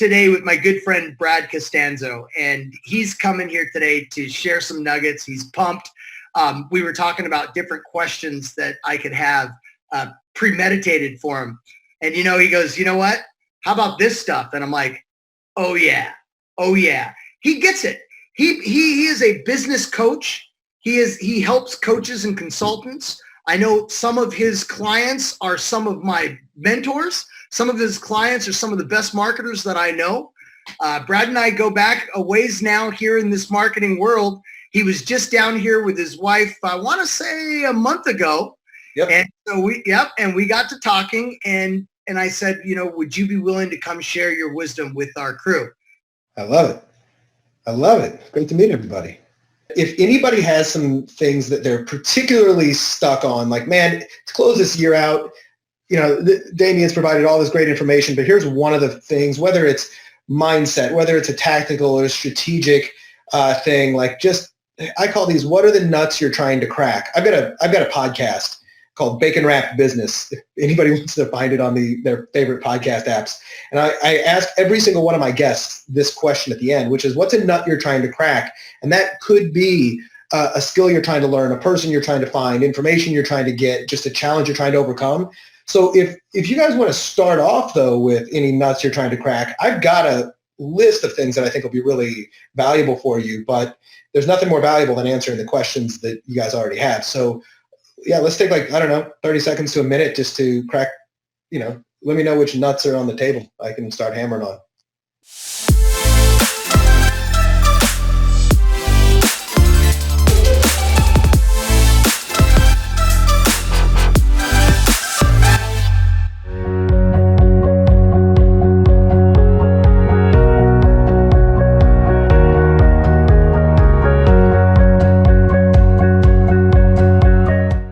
today with my good friend, Brad Costanzo, and he's coming here today to share some nuggets. He's pumped. We were talking about different questions that I could have premeditated for him. And, he goes, you know what? How about this stuff? And I'm like, oh yeah. He gets it. He is a business coach. He helps coaches and consultants. I know some of his clients are some of my mentors. Some of his clients are some of the best marketers that I know. Brad and I go back a ways now here in this marketing world. He was just down here with his wife, I want to say a month ago. Yep. And so we got to talking, and I said, would you be willing to come share your wisdom with our crew? I love it. Great to meet everybody. If anybody has some things that they're particularly stuck on, like, man, to close this year out, Damien's provided all this great information, but here's one of the things, whether it's mindset, whether it's a tactical or strategic thing, like I call these, what are the nuts you're trying to crack? I've got a podcast called Bacon Wrapped Business. If anybody wants to find it on their favorite podcast apps. And I ask every single one of my guests this question at the end, which is, what's a nut you're trying to crack? And that could be a skill you're trying to learn, a person you're trying to find, information you're trying to get, just a challenge you're trying to overcome. So if you guys want to start off, though, with any nuts you're trying to crack, I've got a list of things that I think will be really valuable for you, but there's nothing more valuable than answering the questions that you guys already have. So yeah, let's take 30 seconds to a minute just to crack, let me know which nuts are on the table. I can start hammering on.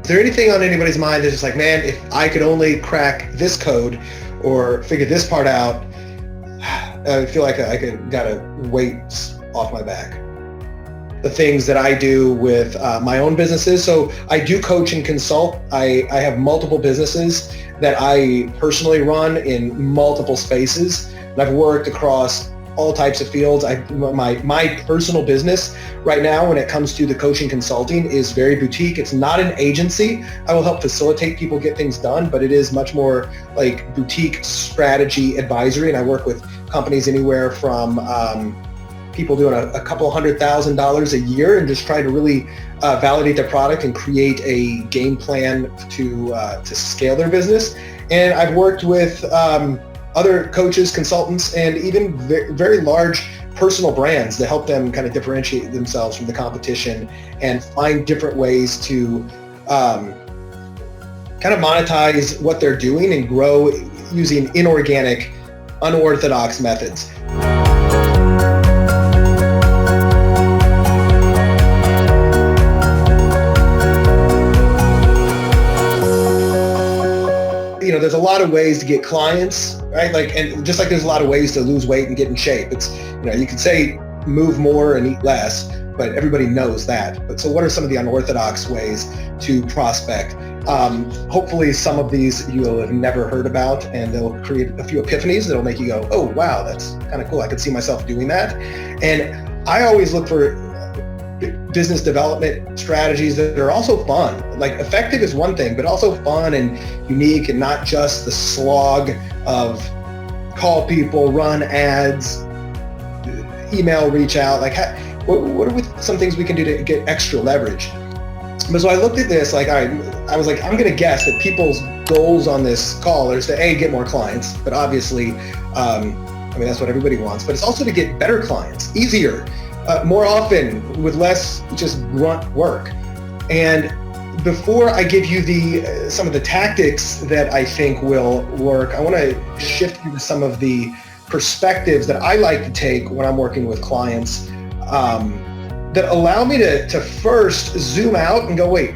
Is there anything on anybody's mind that's just like, man, if I could only crack this code or figure this part out, I feel like I got a weight off my back. The things that I do with my own businesses. So I do coach and consult. I have multiple businesses that I personally run in multiple spaces. And I've worked across all types of fields. My personal business right now, when it comes to the coaching consulting, is very boutique. It's not an agency. I will help facilitate people get things done, but it is much more like boutique strategy advisory. And I work with companies anywhere from people doing a couple $100,000 a year and just trying to really validate their product and create a game plan to scale their business. And I've worked with other coaches, consultants, and even very large personal brands to help them kind of differentiate themselves from the competition and find different ways to kind of monetize what they're doing and grow using inorganic, unorthodox methods. There's a lot of ways to get clients, right? And just like there's a lot of ways to lose weight and get in shape. It's, you could say move more and eat less, but everybody knows that. But so what are some of the unorthodox ways to prospect? Hopefully some of these you will have never heard about, and they'll create a few epiphanies that'll make you go, oh, wow, that's kind of cool. I could see myself doing that. And I always look for business development strategies that are also fun. Like, effective is one thing, but also fun and unique, and not just the slog of call people, run ads, email, reach out. Like, what are some things we can do to get extra leverage? But so I looked at this, I was like, I'm going to guess that people's goals on this call is to get more clients, but obviously, that's what everybody wants, but it's also to get better clients, easier, more often, with less just grunt work. And before I give you some of the tactics that I think will work, I want to shift you to some of the perspectives that I like to take when I'm working with clients that allow me to first zoom out and go, wait,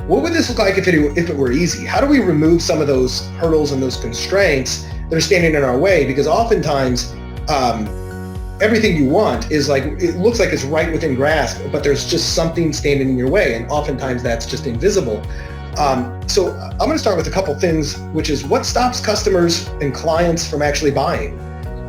what would this look like if it were easy? How do we remove some of those hurdles and those constraints that are standing in our way? Because oftentimes, everything you want is it looks like it's right within grasp, but there's just something standing in your way, and oftentimes that's just invisible. So I'm going to start with a couple things, which is what stops customers and clients from actually buying.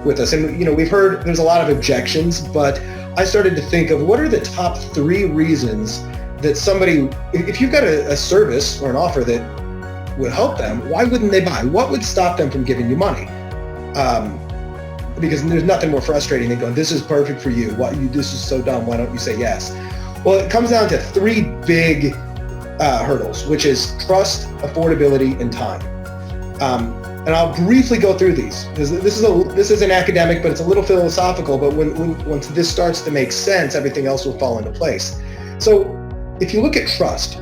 with us. And, we've heard there's a lot of objections, but I started to think of what are the top 3 reasons that somebody, if you've got a service or an offer that would help them, why wouldn't they buy? What would stop them from giving you money? Because there's nothing more frustrating than going, this is perfect for you. This is so dumb. Why don't you say yes? Well, it comes down to 3 big hurdles, which is trust, affordability, and time. And I'll briefly go through these. This isn't academic, but it's a little philosophical. But once this starts to make sense, everything else will fall into place. So if you look at trust,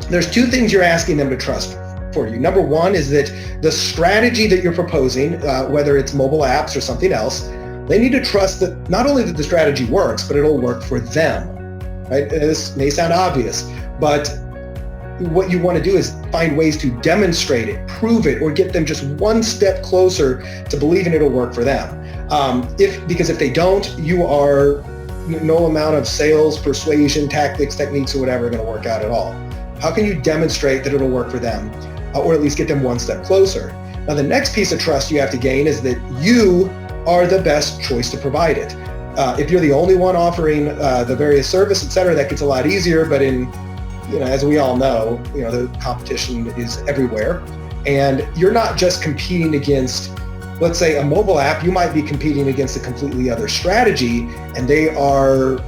there's 2 things you're asking them to trust for you. Number 1 is that the strategy that you're proposing, whether it's mobile apps or something else, they need to trust that not only that the strategy works, but it'll work for them. Right? This may sound obvious, but what you want to do is find ways to demonstrate it, prove it, or get them just one step closer to believing it'll work for them. Because if they don't, no amount of sales, persuasion, tactics, techniques, or whatever are going to work out at all. How can you demonstrate that it'll work for them, or at least get them one step closer? Now, the next piece of trust you have to gain is that you are the best choice to provide it. If you're the only one offering the various service, et cetera, that gets a lot easier. But as we all know, the competition is everywhere, and you're not just competing against, let's say, a mobile app. You might be competing against a completely other strategy, and they are,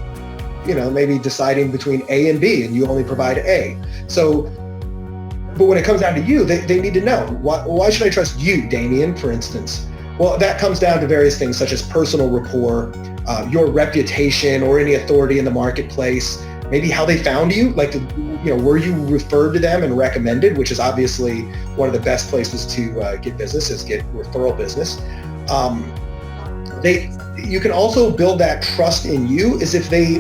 maybe deciding between A and B, and you only provide A. So, but when it comes down to you, they need to know, why should I trust you, Damien, for instance? Well, that comes down to various things such as personal rapport, your reputation or any authority in the marketplace, maybe how they found you, like, were you referred to them and recommended, which is obviously one of the best places to get business, is get referral business. You can also build that trust in you is if they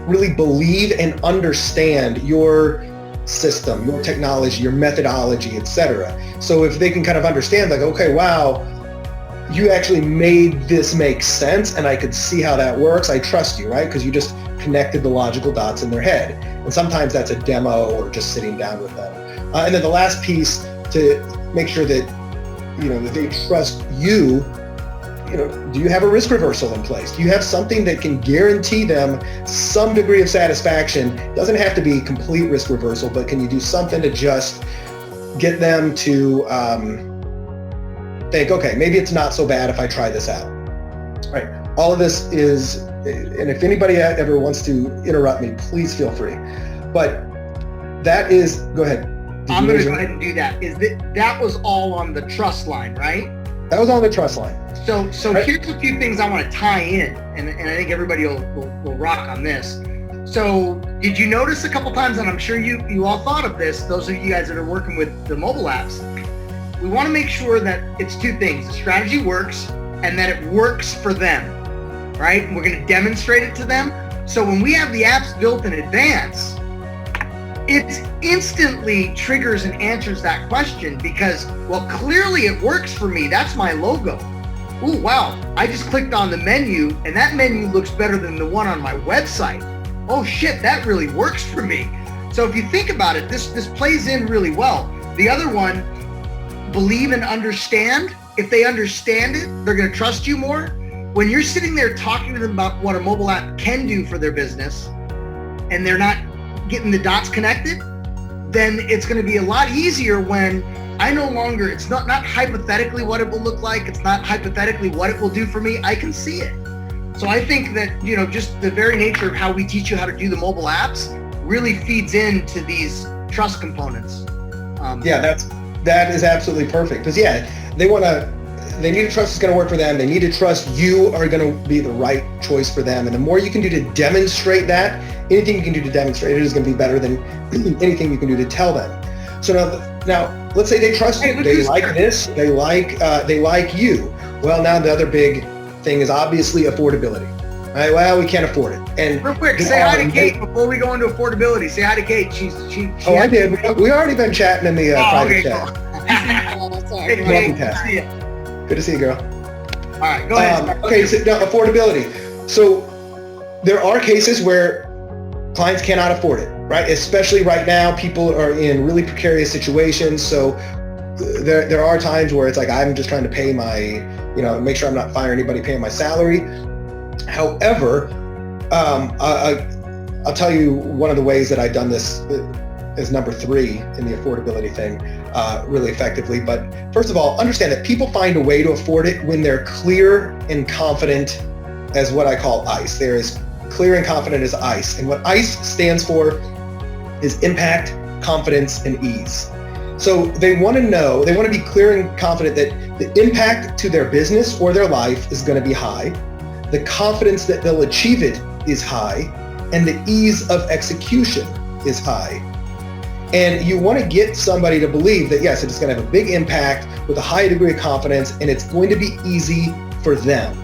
really believe and understand your system, your technology, your methodology, etc. So if they can kind of understand, like, okay, wow, you actually made this make sense and I could see how that works, I trust you, right? Because you just connected the logical dots in their head. And sometimes that's a demo or just sitting down with them. And then the last piece to make sure that, that they trust you, do you have a risk reversal in place? Do you have something that can guarantee them some degree of satisfaction? It doesn't have to be complete risk reversal, but can you do something to just get them to think, okay, maybe it's not so bad if I try this out, right? All of this is, and if anybody ever wants to interrupt me, please feel free. But that is, go ahead. I'm going to go ahead and do that. That was all on the trust line, right? That was on the trust line. So right. Here's a few things I want to tie in, and I think everybody will rock on this. So did you notice a couple times, and I'm sure you all thought of this, those of you guys that are working with the mobile apps, we want to make sure that it's 2 things. The strategy works and that it works for them, right? And we're going to demonstrate it to them. So when we have the apps built in advance, it instantly triggers and answers that question because, well, clearly it works for me. That's my logo. Ooh, wow. I just clicked on the menu and that menu looks better than the one on my website. Oh shit, that really works for me. So if you think about it, this plays in really well. The other one, believe and understand. If they understand it, they're going to trust you more. When you're sitting there talking to them about what a mobile app can do for their business and they're not getting the dots connected, then it's going to be a lot easier when it's not hypothetically what it will look like. It's not hypothetically what it will do for me. I can see it. So I think that, just the very nature of how we teach you how to do the mobile apps really feeds into these trust components. That is absolutely perfect. Because they need to trust it's going to work for them. They need to trust you are going to be the right choice for them. And the more you can do to demonstrate that, anything you can do to demonstrate it is going to be better than anything you can do to tell them. So now let's say they trust you. They like this. They like you. Well, now the other big thing is obviously affordability. Right? Well, we can't afford it. And real quick, say hi to Kate before we go into affordability. Say hi to Kate. I did. We already been chatting in the private chat. Good to see you, girl. All right, go ahead. Okay, so now affordability. So there are cases where clients cannot afford it, right? Especially right now, people are in really precarious situations. So there are times where it's like, I'm just trying to pay my make sure I'm not firing anybody, paying my salary. However, I'll tell you one of the ways that I've done this is number 3 in the affordability thing really effectively. But first of all, understand that people find a way to afford it when they're clear and confident as what I call ICE. They're as clear and confident as ICE. And what ICE stands for is impact, confidence, and ease. So they want to be clear and confident that the impact to their business or their life is going to be high. The confidence that they'll achieve it is high, and the ease of execution is high. And you want to get somebody to believe that, yes, it's going to have a big impact with a high degree of confidence, and it's going to be easy for them.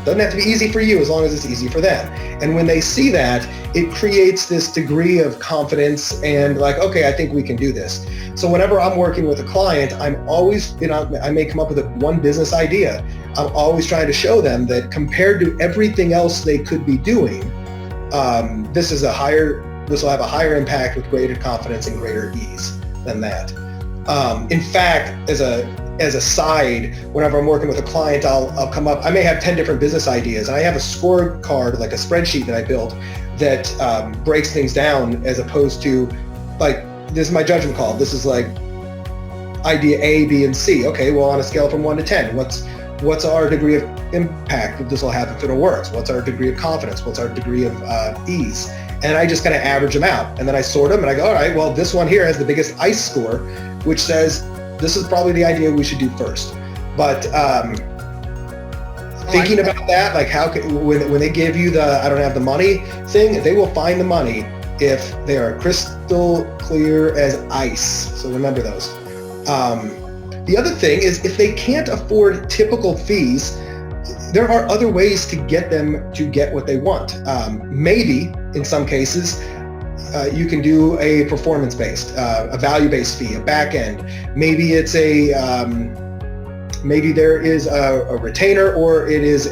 Doesn't have to be easy for you as long as it's easy for them. And when they see that, it creates this degree of confidence and like, okay, I think we can do this. So whenever I'm working with a client, I'm always, I may come up with one business idea. I'm always trying to show them that compared to everything else they could be doing, this will have a higher impact with greater confidence and greater ease than that. In fact, as a side, whenever I'm working with a client, I'll come up, I may have 10 different business ideas, and I have a scorecard, like a spreadsheet that I built that breaks things down as opposed to like, this is my judgment call. This is like idea A, B, and C. Okay, well, on a scale from 1 to 10, what's our degree of impact that this will have if it works? What's our degree of confidence? What's our degree of ease? And I just kind of average them out. And then I sort them and I go, all right, well, this one here has the biggest ICE score, which says this is probably the idea we should do first. But thinking about that, like when they give you the I don't have the money thing, they will find the money if they are crystal clear as ice. So remember those. The other thing is if they can't afford typical fees, there are other ways to get them to get what they want. Maybe in some cases, you can do a performance-based, a value-based fee, a back end. Maybe it's maybe there is a retainer, or it is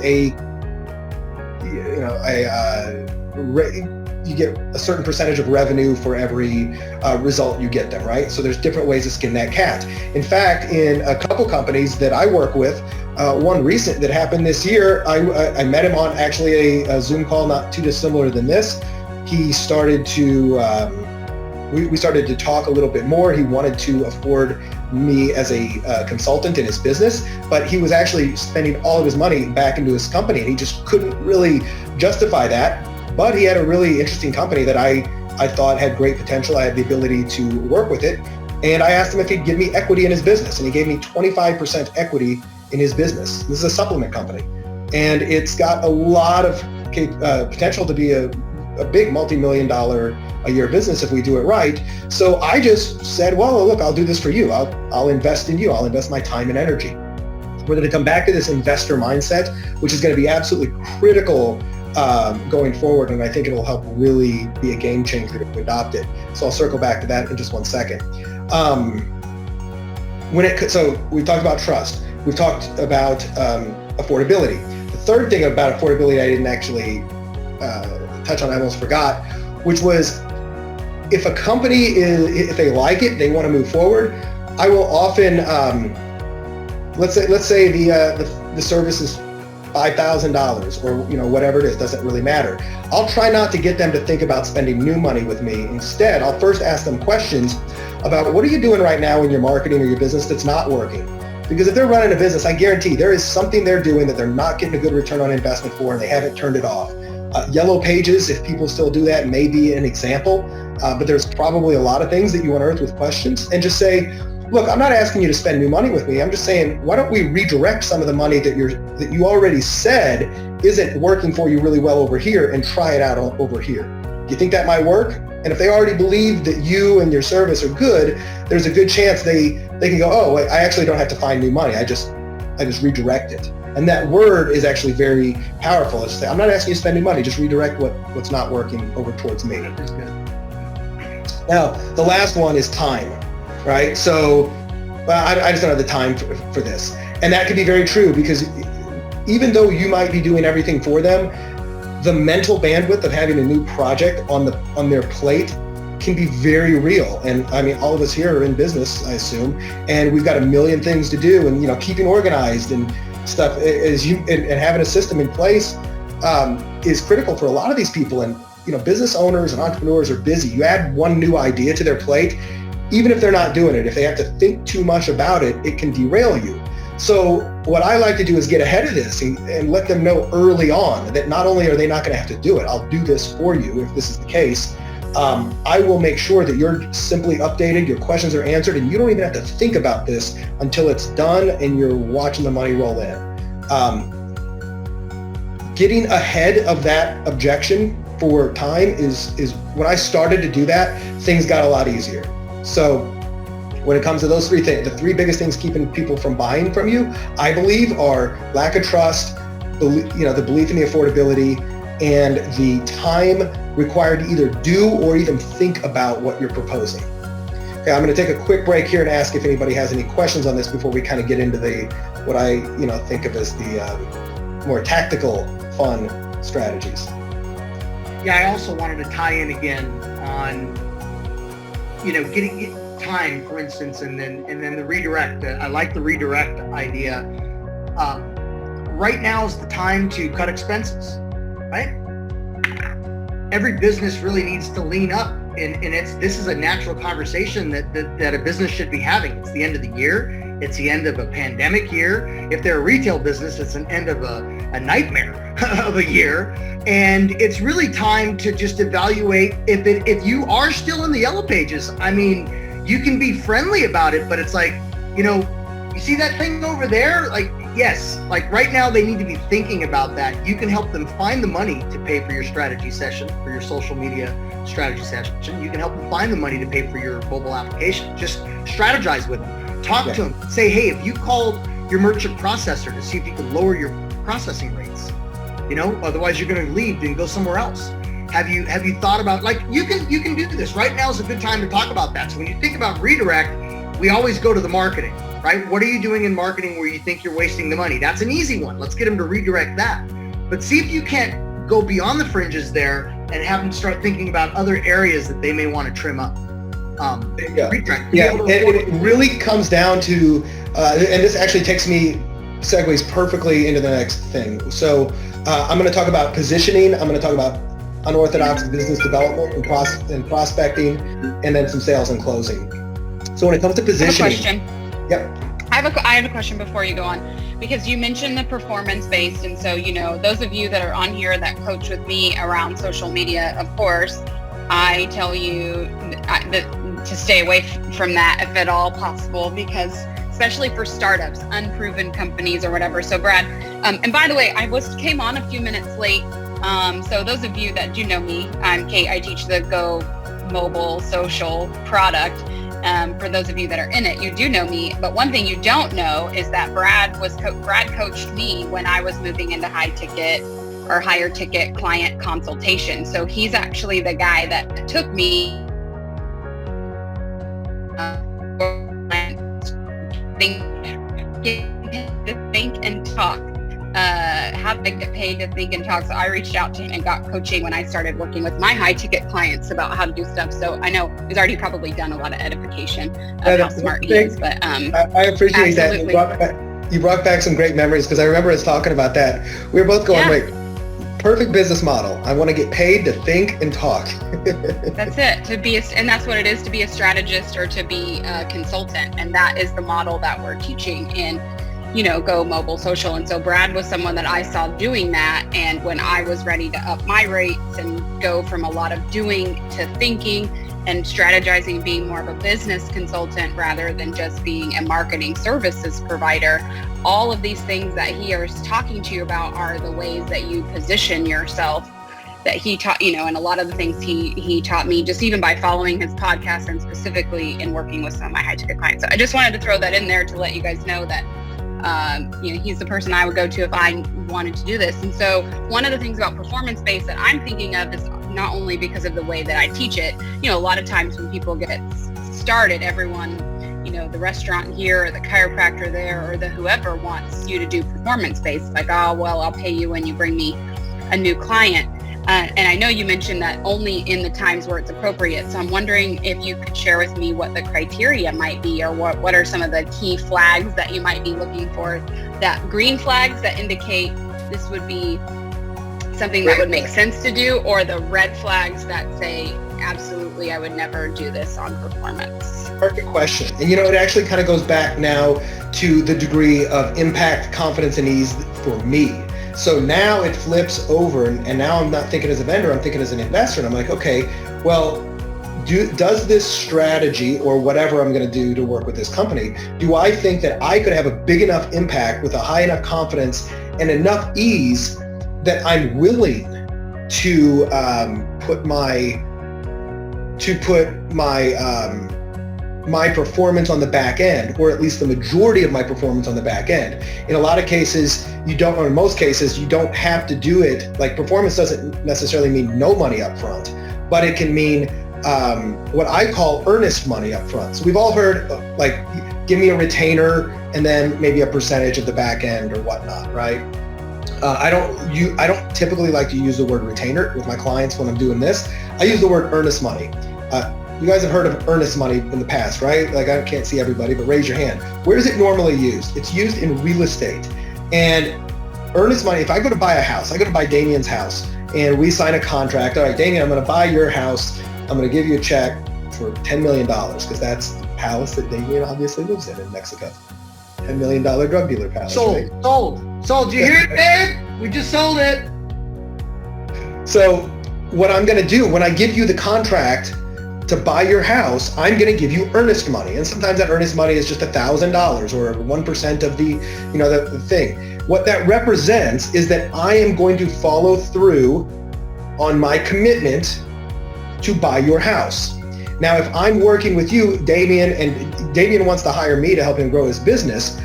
you get a certain percentage of revenue for every result you get them, right? So there's different ways to skin that cat. In fact, in a couple companies that I work with, one recent that happened this year, I met him on actually a Zoom call not too dissimilar than this. He started to, we started to talk a little bit more. He wanted to afford me as a consultant in his business, but he was actually spending all of his money back into his company, and he just couldn't really justify that. But he had a really interesting company that I thought had great potential. I had the ability to work with it. And I asked him if he'd give me equity in his business, and he gave me 25% equity in his business. This is a supplement company, and it's got a lot of potential to be a big multi-million-dollar a year business if we do it right. So I just said, well, look, I'll do this for you. I'll invest in you. I'll invest my time and energy. We're going to come back to this investor mindset, which is going to be absolutely critical going forward, and I think it'll help really be a game changer to adopt it. So I'll circle back to that in just one second. So we've talked about trust. We've talked about affordability. The third thing about affordability I didn't actually touch on, I almost forgot, which was if a company if they like it, they want to move forward, I will often, let's say the service is $5,000 or whatever it is, doesn't really matter. I'll try not to get them to think about spending new money with me. Instead, I'll first ask them questions about what are you doing right now in your marketing or your business that's not working. Because if they're running a business, I guarantee there is something they're doing that they're not getting a good return on investment for, and they haven't turned it off. Yellow pages, if people still do that, may be an example, but there's probably a lot of things that you unearth with questions, and just say, look, I'm not asking you to spend new money with me. I'm just saying, why don't we redirect some of the money that you already said isn't working for you really well over here, and try it out over here. Do you think that might work? And if they already believe that you and your service are good, there's a good chance they can go, oh, I actually don't have to find new money. I just redirect it. And that word is actually very powerful. It's say, I'm not asking you to spend new money, just redirect what's not working over towards me. That's good. Now, the last one is time, right? So I just don't have the time for this. And that could be very true, because even though you might be doing everything for them, the mental bandwidth of having a new project on their plate can be very real. And I mean, all of us here are in business, I assume, and we've got a million things to do, and keeping organized and stuff is and having a system in place is critical for a lot of these people. And business owners and entrepreneurs are busy. You add one new idea to their plate, even if they're not doing it, if they have to think too much about it, it can derail you. So what I like to do is get ahead of this and let them know early on that not only are they not going to have to do it, I'll do this for you if this is the case. I will make sure that you're simply updated, your questions are answered, and you don't even have to think about this until it's done and you're watching the money roll in. Getting ahead of that objection for time is when I started to do that, things got a lot easier. So when it comes to those three things, the three biggest things keeping people from buying from you, I believe, are lack of trust, the belief in the affordability, and the time required to either do or even think about what you're proposing. Okay, I'm going to take a quick break here and ask if anybody has any questions on this before we kind of get into what I think of as the more tactical, fun strategies. Yeah, I also wanted to tie in again on getting time, for instance, and then the redirect. I like the redirect idea. Right now is the time to cut expenses, right? Every business really needs to lean up, and this is a natural conversation that a business should be having. It's the end of the year. It's the end of a pandemic year. If they're a retail business, it's an end of a nightmare of a year. And it's really time to just evaluate if you are still in the yellow pages. I mean, you can be friendly about it, but it's like, you see that thing over there? Like, yes, like right now they need to be thinking about that. You can help them find the money to pay for your strategy session, for your social media strategy session. You can help them find the money to pay for your mobile application. Just strategize with them. Talk to them. Say, hey, if you called your merchant processor to see if you could lower your processing rates, otherwise you're going to leave and go somewhere else. Have you thought about, like, you can do this. Right now is a good time to talk about that. So when you think about redirect, we always go to the marketing, right? What are you doing in marketing where you think you're wasting the money? That's an easy one. Let's get them to redirect that. But see if you can't go beyond the fringes there and have them start thinking about other areas that they may want to trim up. Redirect. It really comes down to, and this actually segues perfectly into the next thing. So I'm going to talk about positioning. I'm going to talk about unorthodox business development and prospecting, and then some sales and closing. So when it comes to positioning, I have a question. Yep. I have a question before you go on, because you mentioned the performance-based, and so those of you that are on here that coach with me around social media, of course, I tell you to stay away from that if at all possible, because especially for startups, unproven companies or whatever. So Brad, and by the way, I came on a few minutes late. So those of you that do know me, I'm Kate. I teach the Go mobile social product. For those of you that are in it, you do know me. But one thing you don't know is that Brad coached me when I was moving into higher ticket client consultation. So he's actually the guy that took me think and talk, how to get paid to think and talk. So I reached out to him and got coaching when I started working with my high ticket clients about how to do stuff. So I know he's already probably done a lot of edification of how smart he is. But I appreciate absolutely. that. You brought back some great memories, because I remember us talking about that. We were both going, wait, perfect business model. I want to get paid to think and talk. That's it. And that's what it is to be a strategist or to be a consultant. And that is the model that we're teaching in, Go Mobile Social. And so Brad was someone that I saw doing that. And when I was ready to up my rates and go from a lot of doing to thinking and strategizing, being more of a business consultant rather than just being a marketing services provider, all of these things that he is talking to you about are the ways that you position yourself, that he taught, and a lot of the things he taught me just even by following his podcast and specifically in working with some of my high ticket clients. So I just wanted to throw that in there to let you guys know that, he's the person I would go to if I wanted to do this. And so one of the things about performance-based that I'm thinking of is not only because of the way that I teach it, a lot of times when people get started, everyone, the restaurant here or the chiropractor there or the whoever wants you to do performance-based, like, oh, well, I'll pay you when you bring me a new client. And I know you mentioned that only in the times where it's appropriate. So I'm wondering if you could share with me what the criteria might be, or what are some of the key flags that you might be looking for, that green flags that indicate this would be something that would make sense to do, or the red flags that say, absolutely, I would never do this on performance. Perfect question. And it actually kind of goes back now to the degree of impact, confidence, and ease for me. So now it flips over, and now I'm not thinking as a vendor, I'm thinking as an investor. And I'm like, okay, well, does this strategy or whatever I'm going to do to work with this company, do I think that I could have a big enough impact with a high enough confidence and enough ease that I'm willing to put my performance on the back end, or at least the majority of my performance on the back end. In a lot of cases, or in most cases, you don't have to do it. Like, performance doesn't necessarily mean no money up front, but it can mean what I call earnest money up front. So we've all heard, like, give me a retainer and then maybe a percentage of the back end or whatnot, right? I don't typically like to use the word retainer with my clients when I'm doing this. I use the word earnest money. You guys have heard of earnest money in the past, right? Like, I can't see everybody, but raise your hand. Where is it normally used? It's used in real estate. And earnest money, if I go to buy a house, I go to buy Damien's house, and we sign a contract. All right, Damien, I'm going to buy your house. I'm going to give you a check for $10 million, because that's the palace that Damien obviously lives in Mexico. $10 million drug dealer palace. Sold, right? sold. You hear it, babe? We just sold it. So what I'm going to do when I give you the contract to buy your house, I'm going to give you earnest money. And sometimes that earnest money is just $1,000 or 1% of the thing. What that represents is that I am going to follow through on my commitment to buy your house. Now, if I'm working with you, Damien, and Damien wants to hire me to help him grow his business,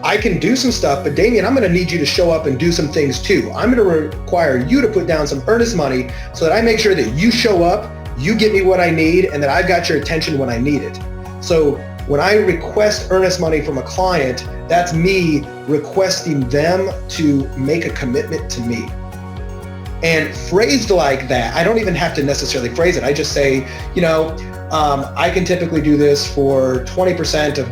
I can do some stuff, but Damien, I'm going to need you to show up and do some things too. I'm going to require you to put down some earnest money so that I make sure that you show up, you get me what I need, and that I've got your attention when I need it. So when I request earnest money from a client, that's me requesting them to make a commitment to me. And phrased like that, I don't even have to necessarily phrase it. I just say, I can typically do this for 20% of,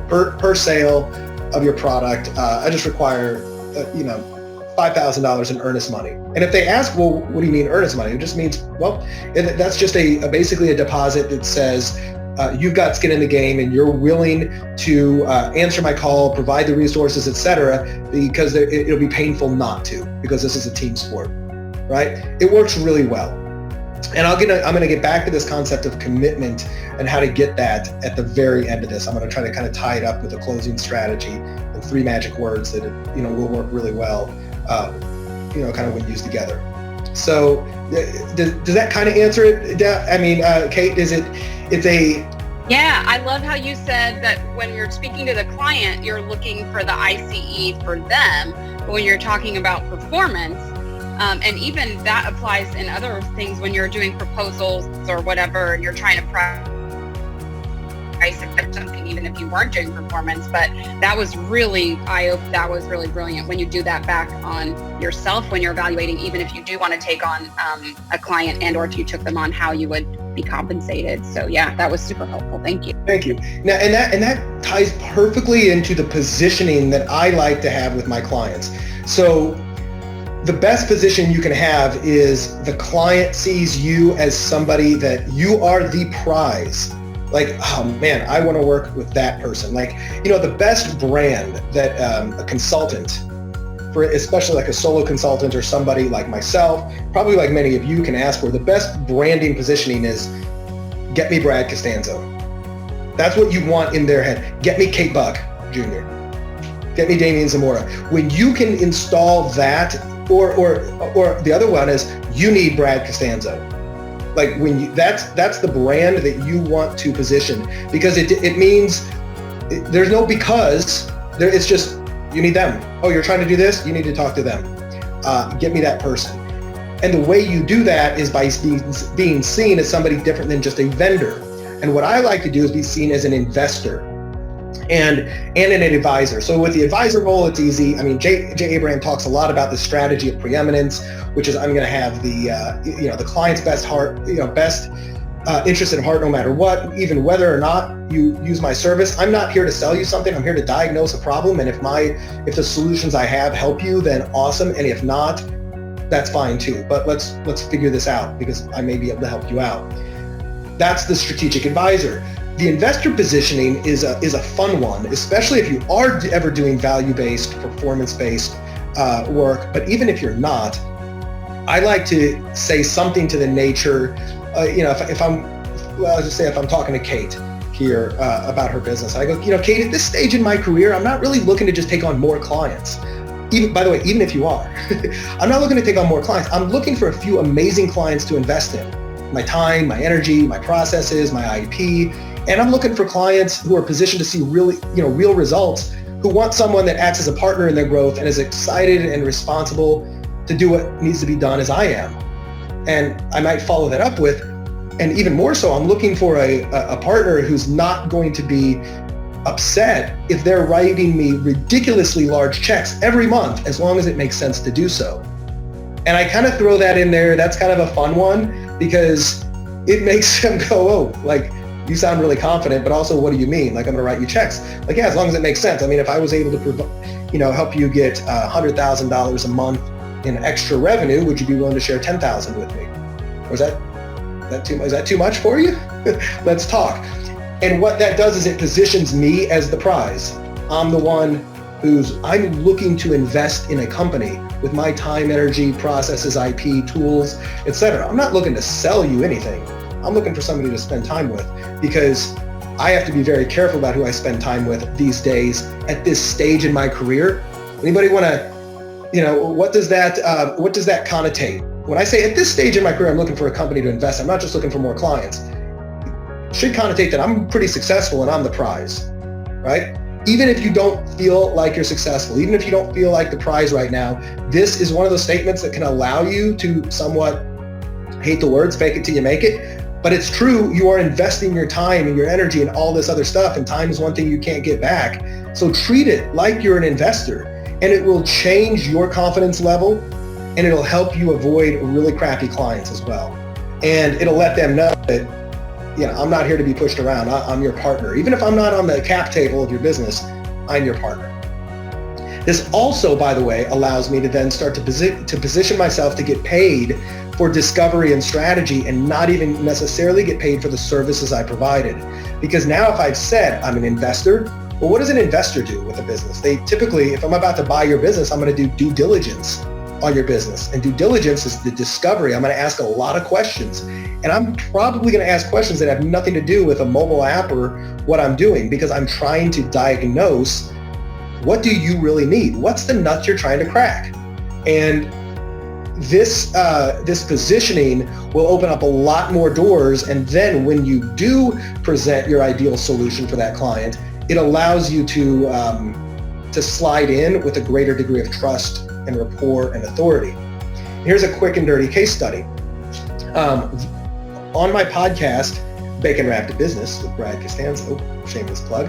per sale of your product. I just require, $5,000 in earnest money. And if they ask, well, what do you mean earnest money? It just means, well, that's just basically a deposit that says you've got skin in the game and you're willing to answer my call, provide the resources, etc., because it'll be painful not to, because this is a team sport, right? It works really well. And I'm going to get back to this concept of commitment and how to get that at the very end of this. I'm going to try to kind of tie it up with a closing strategy and 3 magic words that will work really well, kind of when used together. So does that kind of answer it? I mean, Kate, Yeah, I love how you said that when you're speaking to the client, you're looking for the ICE for them. But when you're talking about performance, and even that applies in other things when you're doing proposals or whatever, and you're trying to price something, even if you weren't doing performance. But that was really brilliant when you do that back on yourself when you're evaluating, even if you do want to take on a client, and or if you took them on, how you would be compensated. So yeah, that was super helpful. Thank you. Thank you. Now, and that ties perfectly into the positioning that I like to have with my clients. So the best position you can have is the client sees you as somebody that you are the prize. Like, oh man, I want to work with that person. Like, the best brand that a consultant, for especially like a solo consultant or somebody like myself, probably like many of you, can ask for, the best branding positioning is, get me Brad Costanzo. That's what you want in their head. Get me Kate Buck Jr. Get me Damien Zamora. When you can install that, or the other one is, you need Brad Costanzo. Like, that's the brand that you want to position, because it means there's no because. It's just, you need them. Oh, you're trying to do this? You need to talk to them. Get me that person. And the way you do that is by being seen as somebody different than just a vendor. And what I like to do is be seen as an investor. and an advisor. So with the advisor role, it's easy. I mean, Jay Abraham talks a lot about the strategy of preeminence, which is I'm going to have the client's best interest at heart no matter what, even whether or not you use my service. I'm not here to sell you something. I'm here to diagnose a problem. And if the solutions I have help you, then awesome. And if not, that's fine too. But let's figure this out because I may be able to help you out. That's the strategic advisor. The investor positioning is a fun one, especially if you are ever doing value-based, performance-based work. But even if you're not, I like to say something to the nature, if I'm talking to Kate here about her business, I go, Kate, at this stage in my career, I'm not really looking to just take on more clients. By the way, even if you are, I'm not looking to take on more clients. I'm looking for a few amazing clients to invest in. My time, my energy, my processes, my IP. And I'm looking for clients who are positioned to see real results, who want someone that acts as a partner in their growth and is excited and responsible to do what needs to be done as I am. And I might follow that up with, and even more so, I'm looking for a partner who's not going to be upset if they're writing me ridiculously large checks every month, as long as it makes sense to do so. And I kind of throw that in there. That's kind of a fun one because it makes them go, oh, like, you sound really confident, but also, what do you mean? Like, I'm gonna write you checks. Like, yeah, as long as it makes sense. I mean, if I was able to help you get $100,000 a month in extra revenue, would you be willing to share 10,000 with me? Or is that too much for you? Let's talk. And what that does is it positions me as the prize. I'm the one I'm looking to invest in a company with my time, energy, processes, IP, tools, etc. I'm not looking to sell you anything. I'm looking for somebody to spend time with because I have to be very careful about who I spend time with these days at this stage in my career. Anybody want to, what does that connotate? When I say at this stage in my career, I'm looking for a company to invest, I'm not just looking for more clients. It should connotate that I'm pretty successful and I'm the prize, right? Even if you don't feel like you're successful, even if you don't feel like the prize right now, this is one of those statements that can allow you to somewhat, hate the words, fake it till you make it. But it's true, you are investing your time and your energy and all this other stuff, and time is one thing you can't get back. So treat it like you're an investor, and it will change your confidence level, and it'll help you avoid really crappy clients as well. And it'll let them know that, I'm not here to be pushed around. I'm your partner. Even if I'm not on the cap table of your business, I'm your partner. This also, by the way, allows me to then start to position myself to get paid for discovery and strategy and not even necessarily get paid for the services I provided. Because now if I've said I'm an investor, well, what does an investor do with a business? They typically, if I'm about to buy your business, I'm going to do due diligence on your business. And due diligence is the discovery. I'm going to ask a lot of questions. And I'm probably going to ask questions that have nothing to do with a mobile app or what I'm doing, because I'm trying to diagnose, what do you really need? What's the nut you're trying to crack? And this positioning will open up a lot more doors. And then when you do present your ideal solution for that client, it allows you to slide in with a greater degree of trust and rapport and authority. Here's a quick and dirty case study. On my podcast, Bacon Wrapped Business with Brad Costanzo, shameless plug,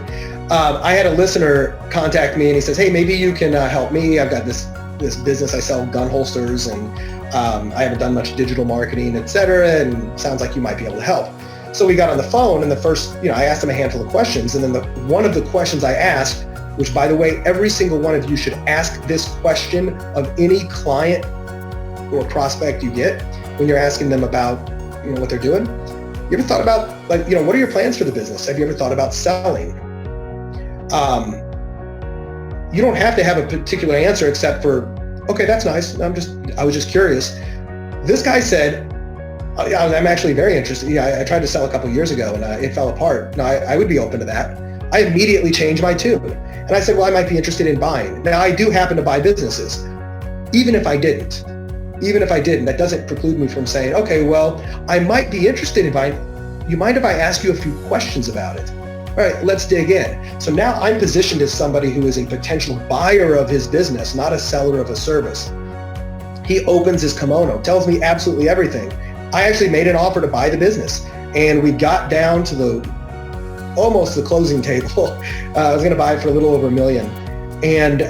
I had a listener contact me and he says, hey, maybe you can help me. I've got this business. I sell gun holsters and I haven't done much digital marketing, et cetera, and sounds like you might be able to help. So we got on the phone, and the first, I asked him a handful of questions, and then one of the questions I asked, which, by the way, every single one of you should ask this question of any client or prospect you get when you're asking them about, what they're doing. You ever thought about, what are your plans for the business? Have you ever thought about selling? You don't have to have a particular answer except for, okay, that's nice. I was just curious. This guy said, I'm actually very interested. Yeah, I tried to sell a couple of years ago and it fell apart. No, I would be open to that. I immediately changed my tune. And I said, well, I might be interested in buying. Now, I do happen to buy businesses. Even if I didn't, that doesn't preclude me from saying, okay, well, I might be interested in buying. You mind if I ask you a few questions about it? All right, let's dig in. So now I'm positioned as somebody who is a potential buyer of his business, not a seller of a service. He opens his kimono, tells me absolutely everything. I actually made an offer to buy the business, and we got down to almost the closing table. I was going to buy it for a little over $1 million. And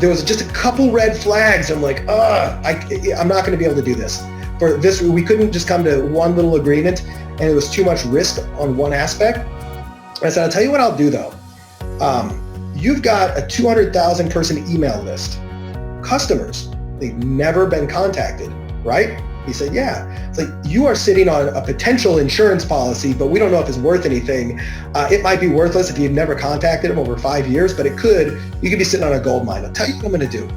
there was just a couple red flags. I'm like, I'm not going to be able to do this. For this, we couldn't just come to one little agreement, and it was too much risk on one aspect. I said, I'll tell you what I'll do though. You've got a 200,000 person email list. Customers, they've never been contacted, right? He said, yeah. It's like, you are sitting on a potential insurance policy, but we don't know if it's worth anything. It might be worthless if you've never contacted them over 5 years, but you could be sitting on a gold mine. I'll tell you what I'm going to do.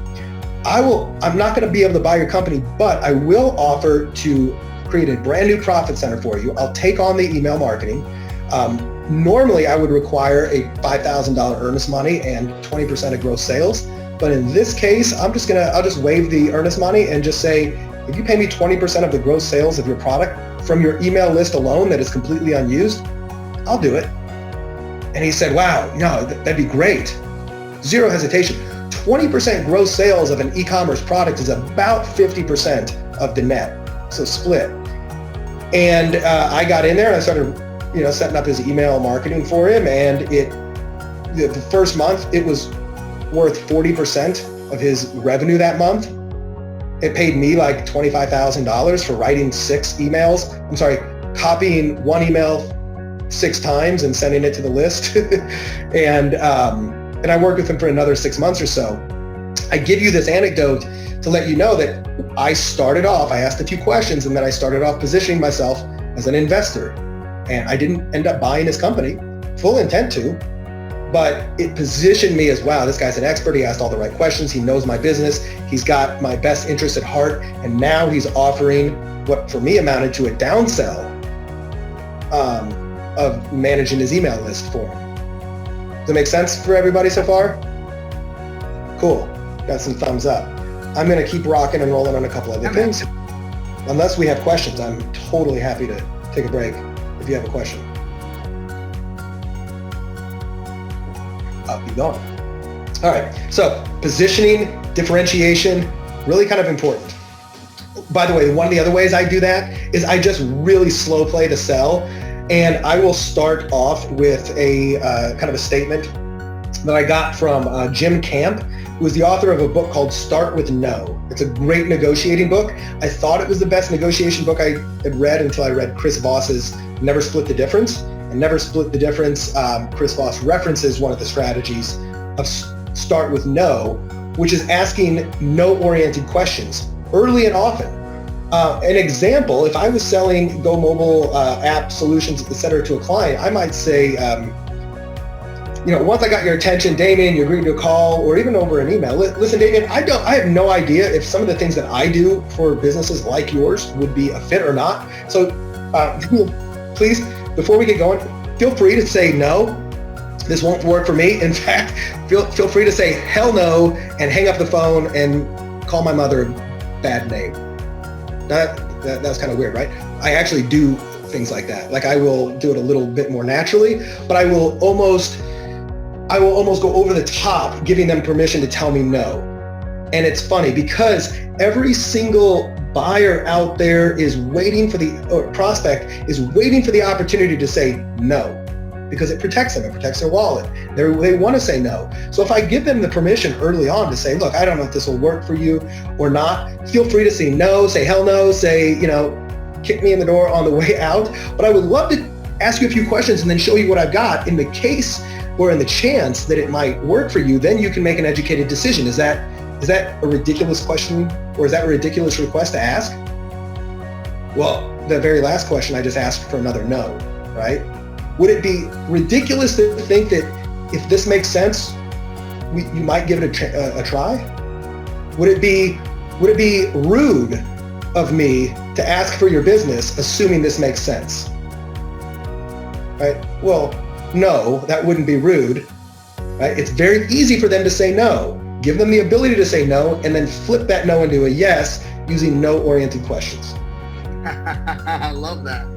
I'm not going to be able to buy your company, but I will offer to create a brand new profit center for you. I'll take on the email marketing. Normally I would require a $5,000 earnest money and 20% of gross sales. But in this case, I'll just waive the earnest money and just say, if you pay me 20% of the gross sales of your product from your email list alone that is completely unused, I'll do it. And he said, wow, no, that'd be great. Zero hesitation. 20% gross sales of an e-commerce product is about 50% of the net, so split. And I got in there and I started, setting up his email marketing for him. And the first month, it was worth 40% of his revenue that month. It paid me like $25,000 for writing copying one email 6 times and sending it to the list. And I worked with him for another 6 months or so. I give you this anecdote to let you know that I asked a few questions, and then I started off positioning myself as an investor. And I didn't end up buying his company, full intent to, but it positioned me as, wow, this guy's an expert. He asked all the right questions. He knows my business. He's got my best interest at heart. And now he's offering what for me amounted to a downsell of managing his email list for him. Does it make sense for everybody so far? Cool. Got some thumbs up. I'm going to keep rocking and rolling on a couple other things. Unless we have questions, I'm totally happy to take a break if you have a question. I'll keep going. All right, so positioning, differentiation, really kind of important. By the way, one of the other ways I do that is I just really slow play to sell, and I will start off with a kind of a statement that I got from Jim Camp, who is the author of a book called Start With No. It's a great negotiating book. I thought it was the best negotiation book I had read until I read Chris Voss's Never Split the Difference. And Never Split the Difference, Chris Voss references one of the strategies of Start With No, which is asking no-oriented questions early and often. An example, if I was selling Go Mobile app solutions, et cetera, to a client, I might say, once I got your attention, Damien, you agreed to a call, or even over an email. Listen, Damien, I have no idea if some of the things that I do for businesses like yours would be a fit or not. So please, before we get going, feel free to say no. This won't work for me. In fact, feel free to say hell no and hang up the phone and call my mother a bad name. That's kind of weird, right? I actually do things like that. Like, I will do it a little bit more naturally, but I will almost go over the top, giving them permission to tell me no. And it's funny because every single buyer out there is waiting for prospect is waiting for the opportunity to say no, because it protects them. It protects their wallet. They want to say no. So if I give them the permission early on to say, look, I don't know if this will work for you or not, feel free to say no, say hell no, say, kick me in the door on the way out. But I would love to ask you a few questions and then show you what I've got in the case or in the chance that it might work for you. Then you can make an educated decision. Is that a ridiculous question, or is that a ridiculous request to ask? Well, the very last question I just asked for another no, right? Would it be ridiculous to think that if this makes sense, you might give it a try? Would it be rude of me to ask for your business, assuming this makes sense? Right? Well, no, that wouldn't be rude. Right? It's very easy for them to say no. Give them the ability to say no, and then flip that no into a yes using no-oriented questions. I love that.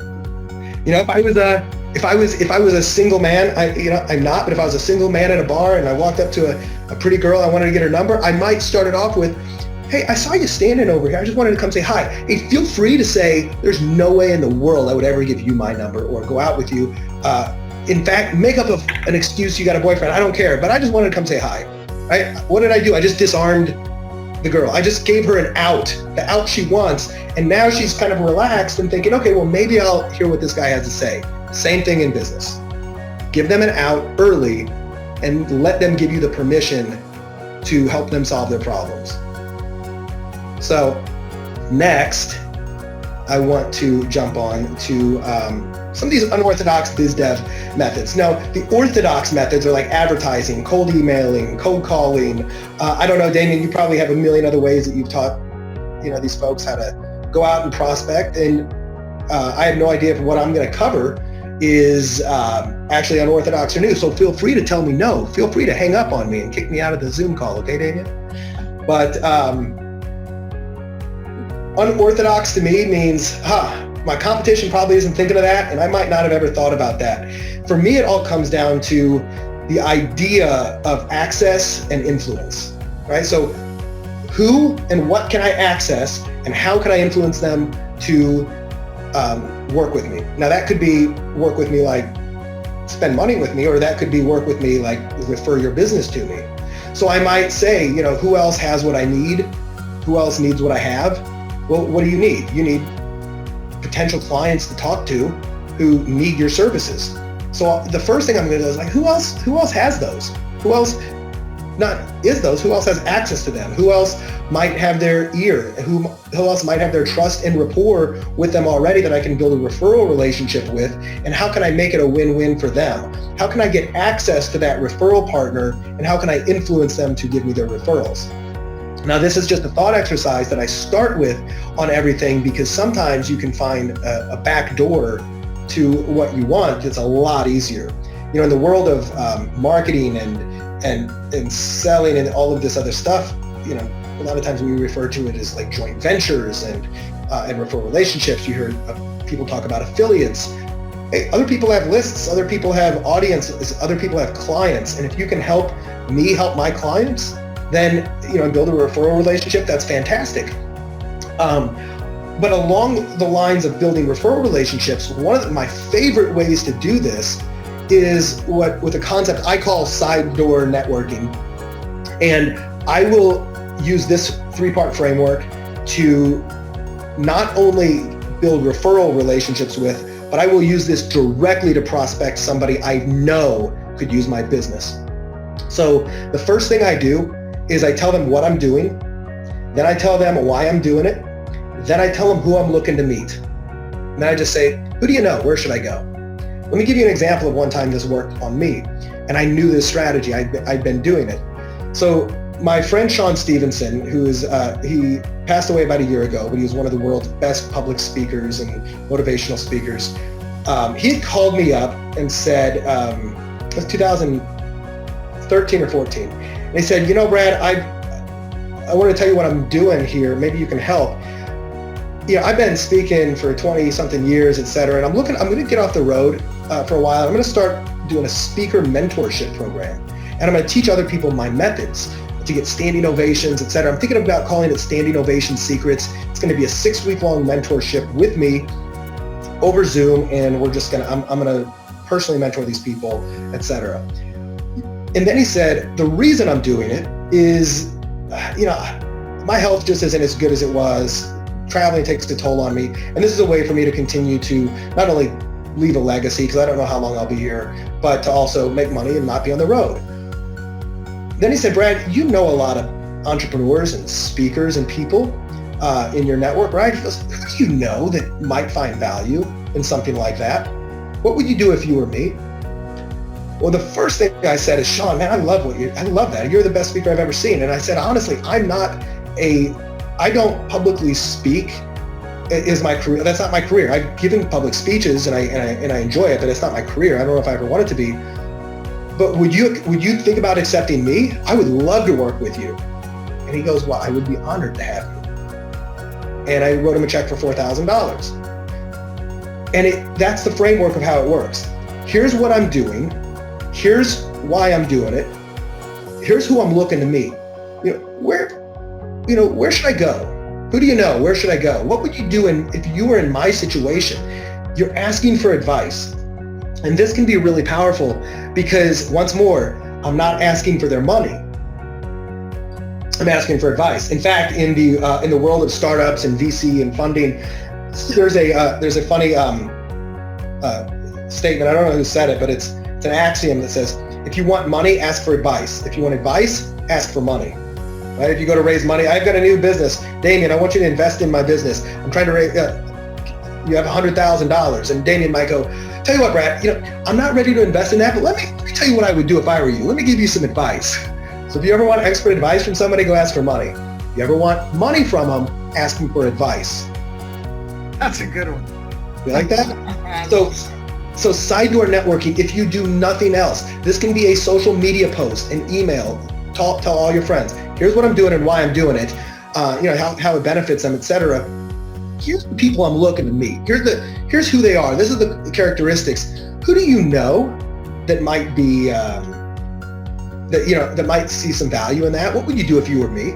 If I was a single man, I'm not, but if I was a single man at a bar and I walked up to a pretty girl, I wanted to get her number, I might start it off with, hey, I saw you standing over here. I just wanted to come say hi. Hey, feel free to say, there's no way in the world I would ever give you my number or go out with you in fact, make up an excuse you got a boyfriend. I don't care, but I just wanted to come say hi. What did I do? I just disarmed the girl. I just gave her an out, the out she wants. And now she's kind of relaxed and thinking, okay, well, maybe I'll hear what this guy has to say. Same thing in business. Give them an out early and let them give you the permission to help them solve their problems. So next, I want to jump on to some of these unorthodox biz dev methods. Now, the orthodox methods are like advertising, cold emailing, cold calling. I don't know, Damien, you probably have a million other ways that you've taught, these folks how to go out and prospect. And I have no idea if what I'm going to cover is actually unorthodox or new. So feel free to tell me no. Feel free to hang up on me and kick me out of the Zoom call, okay, Damien? But unorthodox to me means, my competition probably isn't thinking of that, and I might not have ever thought about that. For me, it all comes down to the idea of access and influence, right? So who and what can I access, and how can I influence them to work with me? Now that could be work with me like spend money with me, or that could be work with me like refer your business to me. So I might say, who else has what I need? Who else needs what I have? Well, what do you need? You need potential clients to talk to who need your services. So the first thing I'm going to do is like, who else has those? Who else who else has access to them? Who else might have their ear? Who else might have their trust and rapport with them already that I can build a referral relationship with? And how can I make it a win-win for them? How can I get access to that referral partner? And how can I influence them to give me their referrals? Now, this is just a thought exercise that I start with on everything, because sometimes you can find a back door to what you want. It's a lot easier. In the world of marketing and selling and all of this other stuff, a lot of times we refer to it as like joint ventures and referral relationships. You hear people talk about affiliates. Hey, other people have lists, other people have audiences, other people have clients. And if you can help me help my clients, then build a referral relationship, that's fantastic. But along the lines of building referral relationships, one of my favorite ways to do this is with a concept I call side door networking. And I will use this 3-part framework to not only build referral relationships with, but I will use this directly to prospect somebody I know could use my business. So the first thing I do is I tell them what I'm doing, then I tell them why I'm doing it, then I tell them who I'm looking to meet. And then I just say, who do you know? Where should I go? Let me give you an example of one time this worked on me, and I knew this strategy. I'd been doing it. So my friend Sean Stevenson, he passed away about a year ago, but he was one of the world's best public speakers and motivational speakers. He had called me up and said, it was 2013 or 14. And he said, Brad, I want to tell you what I'm doing here. Maybe you can help. I've been speaking for 20 something years, et cetera. And I'm going to get off the road for a while. I'm going to start doing a speaker mentorship program. And I'm going to teach other people my methods to get standing ovations, et cetera. I'm thinking about calling it Standing Ovation Secrets. It's going to be a 6-week-long mentorship with me over Zoom. And I'm going to personally mentor these people, et cetera. And then he said, the reason I'm doing it is, my health just isn't as good as it was. Traveling takes a toll on me. And this is a way for me to continue to not only leave a legacy, because I don't know how long I'll be here, but to also make money and not be on the road. Then he said, Brad, you know a lot of entrepreneurs and speakers and people in your network, right? He goes, who do you know that might find value in something like that? What would you do if you were me? Well, the first thing I said is, Sean, man, I love that. You're the best speaker I've ever seen. And I said, honestly, I don't publicly speak is my career. That's not my career. I've given public speeches and I enjoy it, but it's not my career. I don't know if I ever want it to be. But would you think about accepting me? I would love to work with you. And he goes, well, I would be honored to have you. And I wrote him a check for $4,000. And that's the framework of how it works. Here's what I'm doing. Here's why I'm doing it. Here's who I'm looking to meet. Where should I go? Who do you know? Where should I go? What would you do if you were in my situation? You're asking for advice. And this can be really powerful because, once more, I'm not asking for their money. I'm asking for advice. In fact, in the world of startups and VC and funding, there's a funny statement. I don't know who said it, but it's an axiom that says, if you want money, ask for advice. If you want advice, ask for money. Right? If you go to raise money, I've got a new business. Damien, I want you to invest in my business. I'm trying to raise, you have $100,000. And Damien might go, tell you what, Brad, I'm not ready to invest in that, but let me tell you what I would do if I were you. Let me give you some advice. So if you ever want expert advice from somebody, go ask for money. If you ever want money from them, ask them for advice. That's a good one. You like that? So side door networking, if you do nothing else, this can be a social media post, an email, tell all your friends, here's what I'm doing and why I'm doing it, how it benefits them, etc. Here's the people I'm looking to meet. Here's who they are. This is the characteristics. Who do you know that might be, that might see some value in that? What would you do if you were me?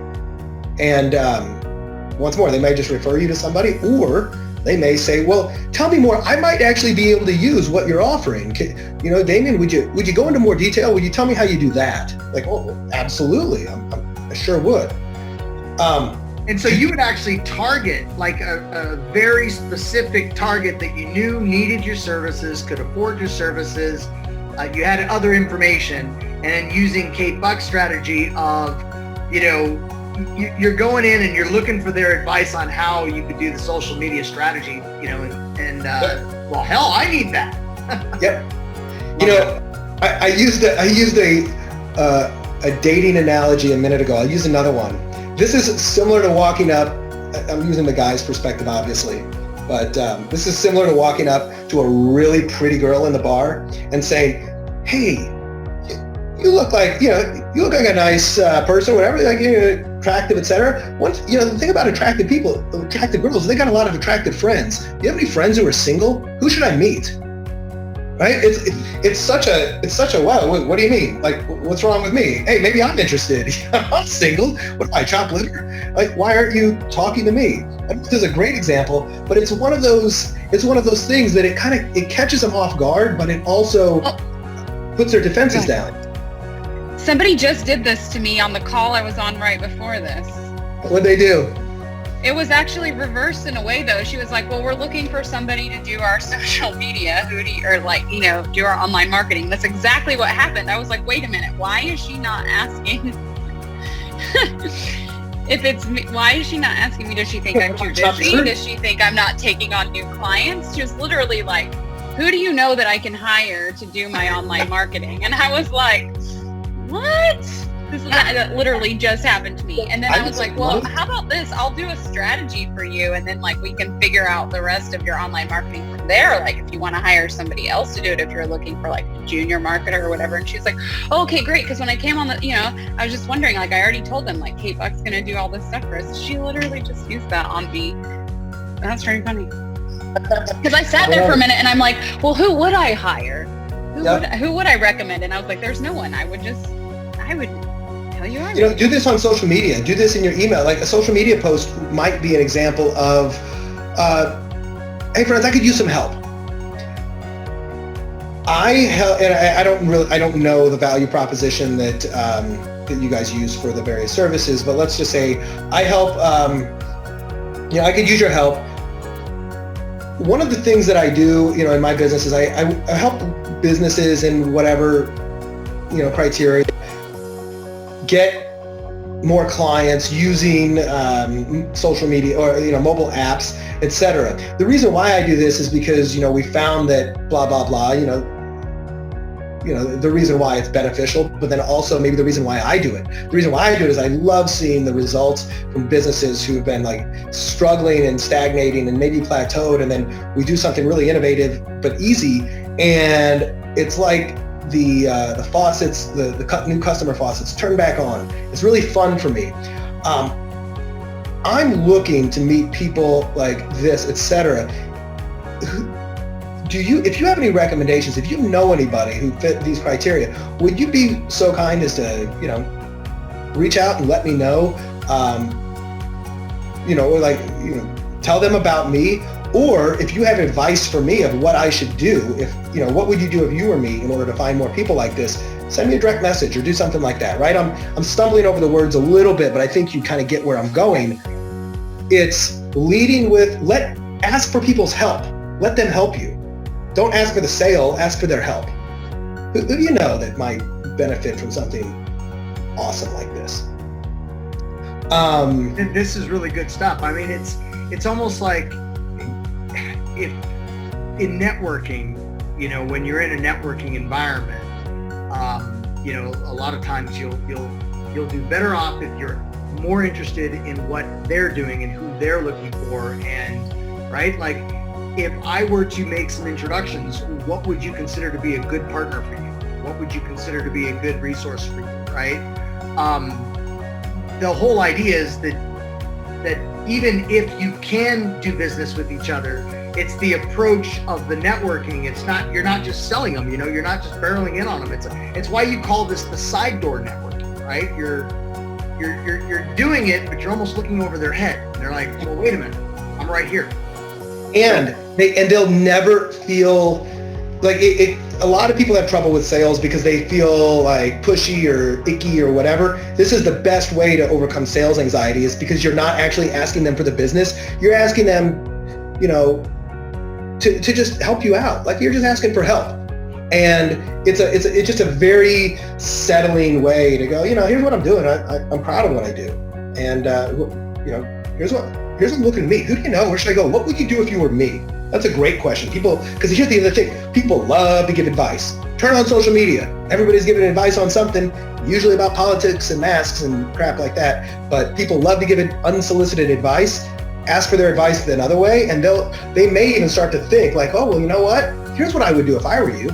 And once more, they may just refer you to somebody, or they may say, well, tell me more. I might actually be able to use what you're offering. Damien, would you go into more detail? Would you tell me how you do that? Like, oh, absolutely. I sure would. And so you would actually target like a very specific target that you knew needed your services, could afford your services. You had other information, and then using Kate Buck's strategy of, you're going in and you're looking for their advice on how you could do the social media strategy, well, hell, I need that. Yep. I used a dating analogy a minute ago. I'll use another one. This is similar to walking up. I'm using the guy's perspective, obviously, but this is similar to walking up to a really pretty girl in the bar and saying, "Hey, you look like a nice person, whatever, attractive, etc." The thing about attractive girls, they got a lot of attractive friends. Do you have any friends who are single? Who should I meet? Right? It's such a wow. What do you mean? Like, what's wrong with me? Hey, maybe I'm interested. I'm single. What do I chop liver? Like, why aren't you talking to me? This is a great example, but it's one of those things that it catches them off guard, but it also puts their defenses down. Somebody just did this to me on the call I was on right before this. What'd they do? It was actually reversed in a way, though. She was like, well, we're looking for somebody to do our social media, do our online marketing. That's exactly what happened. I was like, wait a minute, why is she not asking? If it's me, why is she not asking me? Does she think I'm too busy? Does she think I'm not taking on new clients? She was literally like, who do you know that I can hire to do my online marketing? And I was like, what? That literally just happened to me. And then I was like, well, how about this? I'll do a strategy for you, and then we can figure out the rest of your online marketing from there. Like, if you want to hire somebody else to do it, if you're looking for a junior marketer or whatever. And she's like, oh, okay, great. Because when I came on I was just wondering, I already told them, Kate Buck's going to do all this stuff for us. She literally just used that on me. That's very funny. Because I sat there for a minute and I'm like, well, who would I hire? Who would I recommend? And I was like, there's no one. I would tell you. Do this on social media. Do this in your email. Like, a social media post might be an example of, hey friends, I could use some help. I don't know the value proposition that you guys use for the various services, but let's just say I help. I could use your help. One of the things that I do, in my business is I help businesses in whatever, criteria get more clients using social media or mobile apps, etc. The reason why I do this is because we found that blah blah blah. The reason why it's beneficial, but then also maybe the reason why I do it. The reason why I do it is I love seeing the results from businesses who have been struggling and stagnating and maybe plateaued, and then we do something really innovative but easy, and it's like the faucets, the new customer faucets turn back on. It's really fun for me. I'm looking to meet people like this, etc. If you have any recommendations, if you know anybody who fit these criteria, would you be so kind as to, reach out and let me know, tell them about me, Or if you have advice for me of what I should do, what would you do if you were me in order to find more people like this, send me a direct message or do something like that, right? I'm stumbling over the words a little bit, but I think you kind of get where I'm going. It's leading with, ask for people's help. Let them help you. Don't ask for the sale, ask for their help. Who do you know that might benefit from something awesome like this? And this is really good stuff. I mean, it's almost like, if in networking, when you're in a networking environment, a lot of times you'll do better off if you're more interested in what they're doing and who they're looking for. And right, like if I were to make some introductions, what would you consider to be a good partner for you? What would you consider to be a good resource for you, right? The whole idea is that even if you can do business with each other, it's the approach of the networking. You're not just selling them, you're not just barreling in on them. It's why you call this the side door networking, right? You're doing it, but you're almost looking over their head. And they're like, well, wait a minute, I'm right here. And they'll never feel like it. A lot of people have trouble with sales because they feel like pushy or icky or whatever. This is the best way to overcome sales anxiety, is because you're not actually asking them for the business. You're asking them, to just help you out. Like you're just asking for help. And it's just a very settling way to go, here's what I'm doing. I'm proud of what I do. And, here's what I'm looking at me. Who do you know? Where should I go? What would you do if you were me? That's a great question. Because here's the other thing. People love to give advice. Turn on social media. Everybody's giving advice on something, usually about politics and masks and crap like that. But people love to give unsolicited advice. Ask for their advice another way, and they may even start to think like, oh, well, you know what? Here's what I would do if I were you.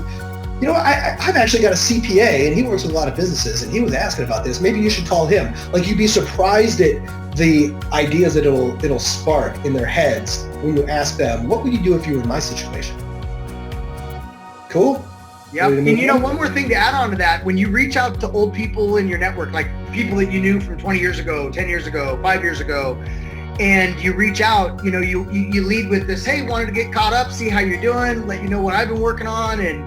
I've actually got a CPA, and he works with a lot of businesses, and he was asking about this. Maybe you should call him. Like, you'd be surprised at the ideas that it'll spark in their heads when you ask them, what would you do if you were in my situation? Cool? Yeah. And one more thing to add on to that, when you reach out to old people in your network, like people that you knew from 20 years ago, 10 years ago, 5 years ago, and you reach out, you lead with this, hey, wanted to get caught up, see how you're doing, let you know what I've been working on, and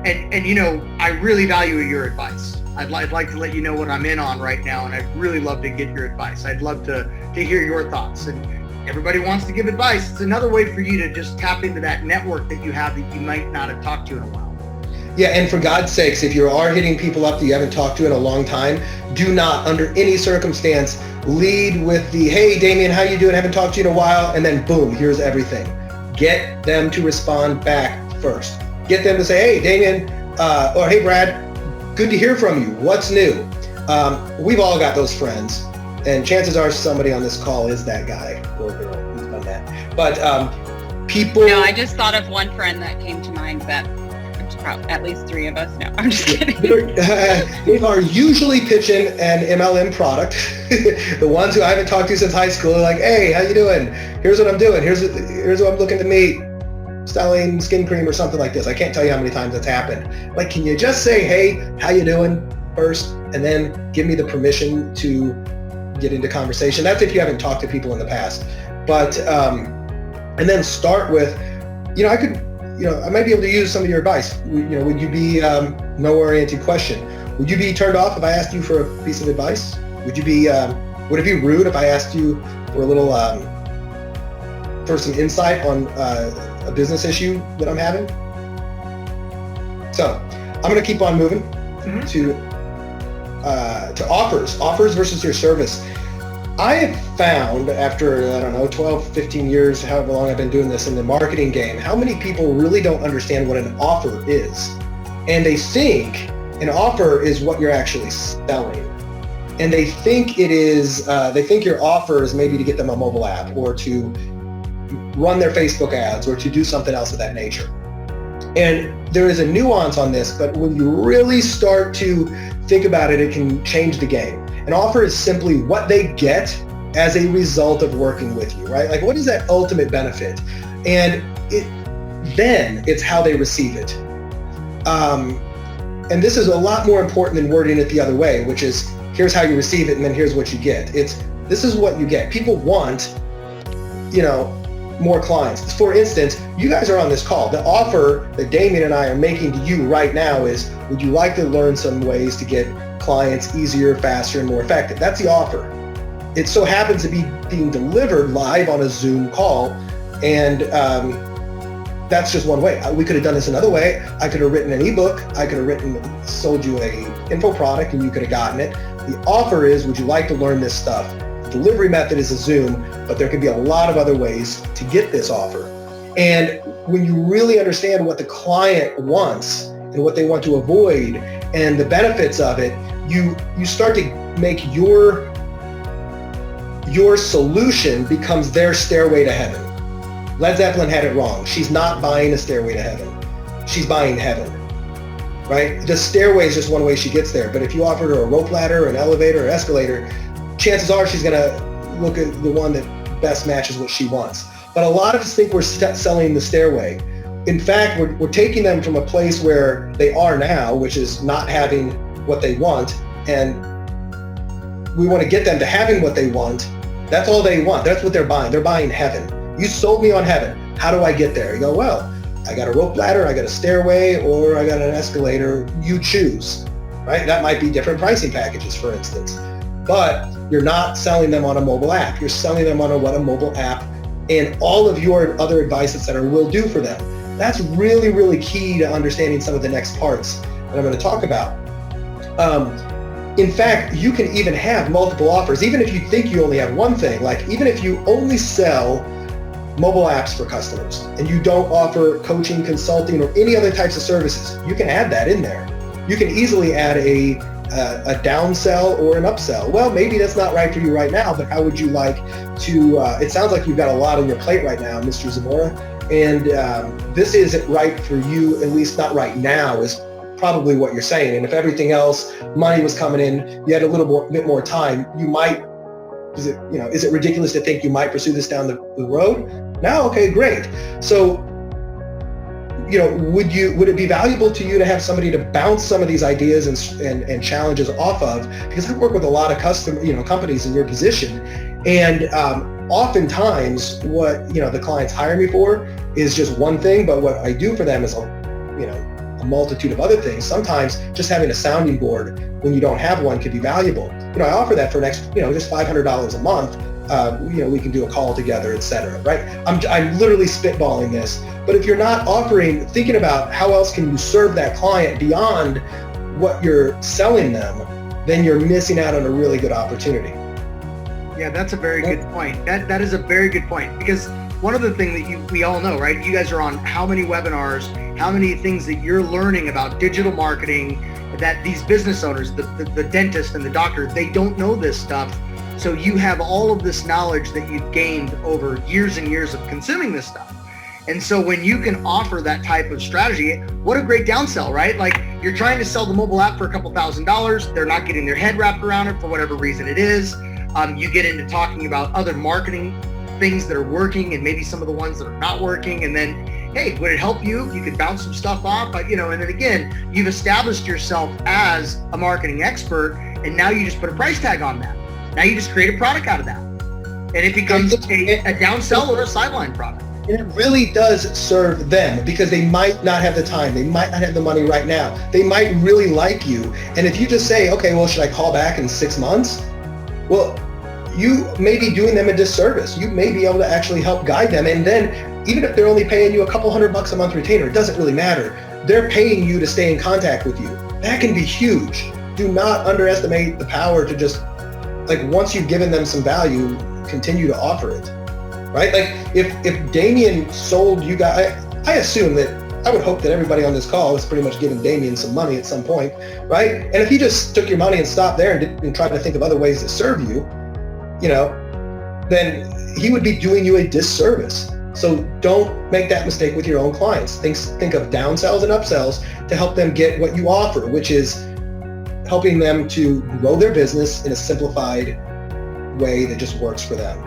I really value your advice. I'd like to let you know what I'm in on right now, and I'd really love to get your advice. I'd love to hear your thoughts. And everybody wants to give advice. It's another way for you to just tap into that network that you have that you might not have talked to in a while. Yeah, and for God's sakes, if you are hitting people up that you haven't talked to in a long time, do not, under any circumstance, lead with the, hey, Damien, how you doing? Haven't talked to you in a while, and then boom, here's everything. Get them to respond back first. Get them to say, hey, Damien, or hey, Brad, good to hear from you. What's new? We've all got those friends, and chances are somebody on this call is that guy or girl who's done that. But people... No, I just thought of one friend that came to mind that at least three of us. No, I'm just kidding. They are usually pitching an MLM product. The ones who I haven't talked to since high school are like, hey, how you doing? Here's what I'm doing. Here's what I'm looking to meet. Selling skin cream or something like this. I can't tell you how many times that's happened. Like, can you just say, hey, how you doing first, and then give me the permission to get into conversation? That's if you haven't talked to people in the past. But, and then start with, I might be able to use some of your advice. Would you be, no-oriented question. Would you be turned off if I asked you for a piece of advice? Would it be rude if I asked you for a little, for some insight on a business issue that I'm having? So I'm going to keep on moving to offers versus your service. I have found after, 12, 15 years, however long I've been doing this in the marketing game, how many people really don't understand what an offer is. And they think an offer is what you're actually selling. And they think they think your offer is maybe to get them a mobile app or to run their Facebook ads or to do something else of that nature. And there is a nuance on this, but when you really start to think about it, it can change the game. An offer is simply what they get as a result of working with you, right? Like, what is that ultimate benefit? And then it's how they receive it. And this is a lot more important than wording it the other way, which is here's how you receive it and then here's what you get. This is what you get. People want, more clients. For instance, you guys are on this call. The offer that Damien and I are making to you right now is, would you like to learn some ways to get clients easier, faster, and more effective? That's the offer. It so happens to be being delivered live on a Zoom call, and that's just one way. We could have done this another way. I could have written an ebook. I could have sold you a info product, and you could have gotten it. The offer is, would you like to learn this stuff? The delivery method is a Zoom, but there could be a lot of other ways to get this offer. And when you really understand what the client wants and what they want to avoid and the benefits of it, you start to make your solution becomes their stairway to heaven. Led Zeppelin had it wrong. She's not buying a stairway to heaven. She's buying heaven, right? The stairway is just one way she gets there. But if you offered her a rope ladder, an elevator, or escalator, chances are she's going to look at the one that best matches what she wants. But a lot of us think we're selling the stairway. In fact, we're taking them from a place where they are now, which is not having what they want, and we want to get them to having what they want. That's all they want. That's what they're buying. They're buying heaven. You sold me on heaven. How do I get there? You go, well, I got a rope ladder, I got a stairway, or I got an escalator. You choose, right? That might be different pricing packages, for instance. But you're not selling them on a mobile app. You're selling them on what a mobile app and all of your other advice, et cetera, will do for them. That's really, really key to understanding some of the next parts that I'm going to talk about. In fact, you can even have multiple offers, even if you think you only have one thing. Like even if you only sell mobile apps for customers and you don't offer coaching, consulting, or any other types of services, you can add that in there. You can easily add a downsell or an upsell. Well, maybe that's not right for you right now, but how would you like to, it sounds like you've got a lot on your plate right now, Mr. Zamora, and this isn't right for you, at least not right now, is probably what you're saying. And if everything else, money was coming in, you had a bit more time, you might, is it ridiculous to think you might pursue this down the road? No? Okay, great. So, would it be valuable to you to have somebody to bounce some of these ideas and challenges off of? Because I work with a lot of companies in your position, and oftentimes what the clients hire me for is just one thing, but what I do for them is a multitude of other things. Sometimes just having a sounding board when you don't have one could be valuable. I offer that for just $500 a month. We can do a call together, etc. Right? I'm literally spitballing this, but if you're not thinking about how else can you serve that client beyond what you're selling them, then you're missing out on a really good opportunity. Yeah, that's a very good point. That is a very good point, because one other thing that we all know, right? You guys are on how many webinars, how many things that you're learning about digital marketing that these business owners, the dentist and the doctor, they don't know this stuff. So you have all of this knowledge that you've gained over years and years of consuming this stuff. And so when you can offer that type of strategy, what a great downsell, right? Like you're trying to sell the mobile app for a couple $1,000s. They're not getting their head wrapped around it for whatever reason it is. You get into talking about other marketing things that are working and maybe some of the ones that are not working. And then, hey, would it help you? You could bounce some stuff off, and then again, you've established yourself as a marketing expert, and now you just put a price tag on that. Now you just create a product out of that. And it becomes a downsell or a sideline product. And it really does serve them, because they might not have the time. They might not have the money right now. They might really like you. And if you just say, okay, well, should I call back in 6 months? Well, you may be doing them a disservice. You may be able to actually help guide them. And then even if they're only paying you a couple $100 a month retainer, it doesn't really matter. They're paying you to stay in contact with you. That can be huge. Do not underestimate the power to just, once you've given them some value, continue to offer it, right? Like if Damien sold you guys, I assume that, I would hope that everybody on this call is pretty much giving Damien some money at some point, right? And if he just took your money and stopped there and tried to think of other ways to serve you, then he would be doing you a disservice. So don't make that mistake with your own clients. Think of downsells and upsells to help them get what you offer, which is helping them to grow their business in a simplified way that just works for them.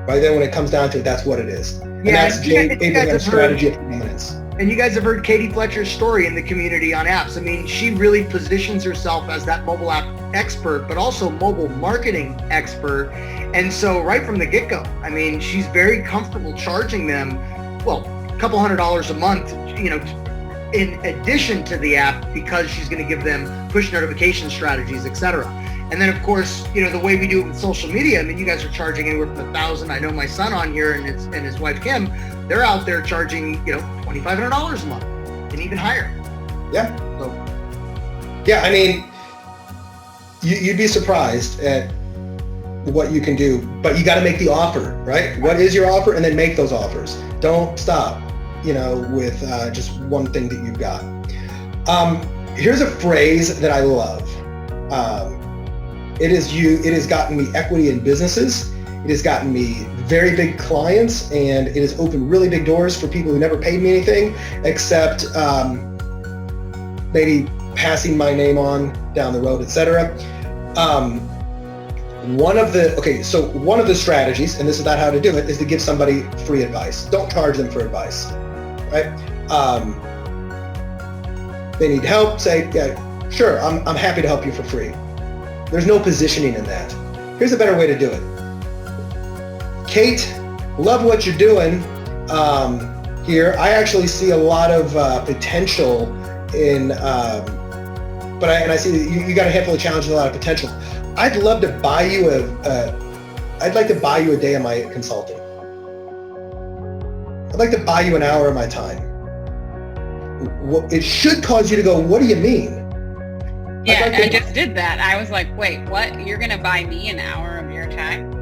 Right? Then when it comes down to it, that's what it is. And that's Abraham's strategy of dominance. And you guys have heard Katie Fletcher's story in the community on apps. I mean, she really positions herself as that mobile app expert, but also mobile marketing expert. And so right from the get-go, I mean, she's very comfortable charging them, well, a couple $100 a month, in addition to the app, because she's going to give them push notification strategies, etc. And then, of course, the way we do it with social media, I mean, you guys are charging anywhere from $1,000. I know my son on here and his wife, Kim, they're out there charging, $2,500 a month and even higher. Yeah. So, yeah, I mean, you'd be surprised at what you can do, but you got to make the offer, right? What is your offer? And then make those offers. Don't stop, with just one thing that you've got. Here's a phrase that I love. It has gotten me equity in businesses. It has gotten me very big clients, and it has opened really big doors for people who never paid me anything except maybe passing my name on down the road, etc. One of the strategies, and this is not how to do it, is to give somebody free advice. Don't charge them for advice, right? They need help, say, yeah, sure, I'm happy to help you for free. There's no positioning in that. Here's a better way to do it. Kate, love what you're doing here. I actually see a lot of potential in, but I see that you got a handful of challenges, a lot of potential. I'd love to buy you I'd like to buy you a day of my consulting. I'd like to buy you an hour of my time. It should cause you to go, what do you mean? Yeah, I just did that. I was like, wait, what? You're going to buy me an hour of your time?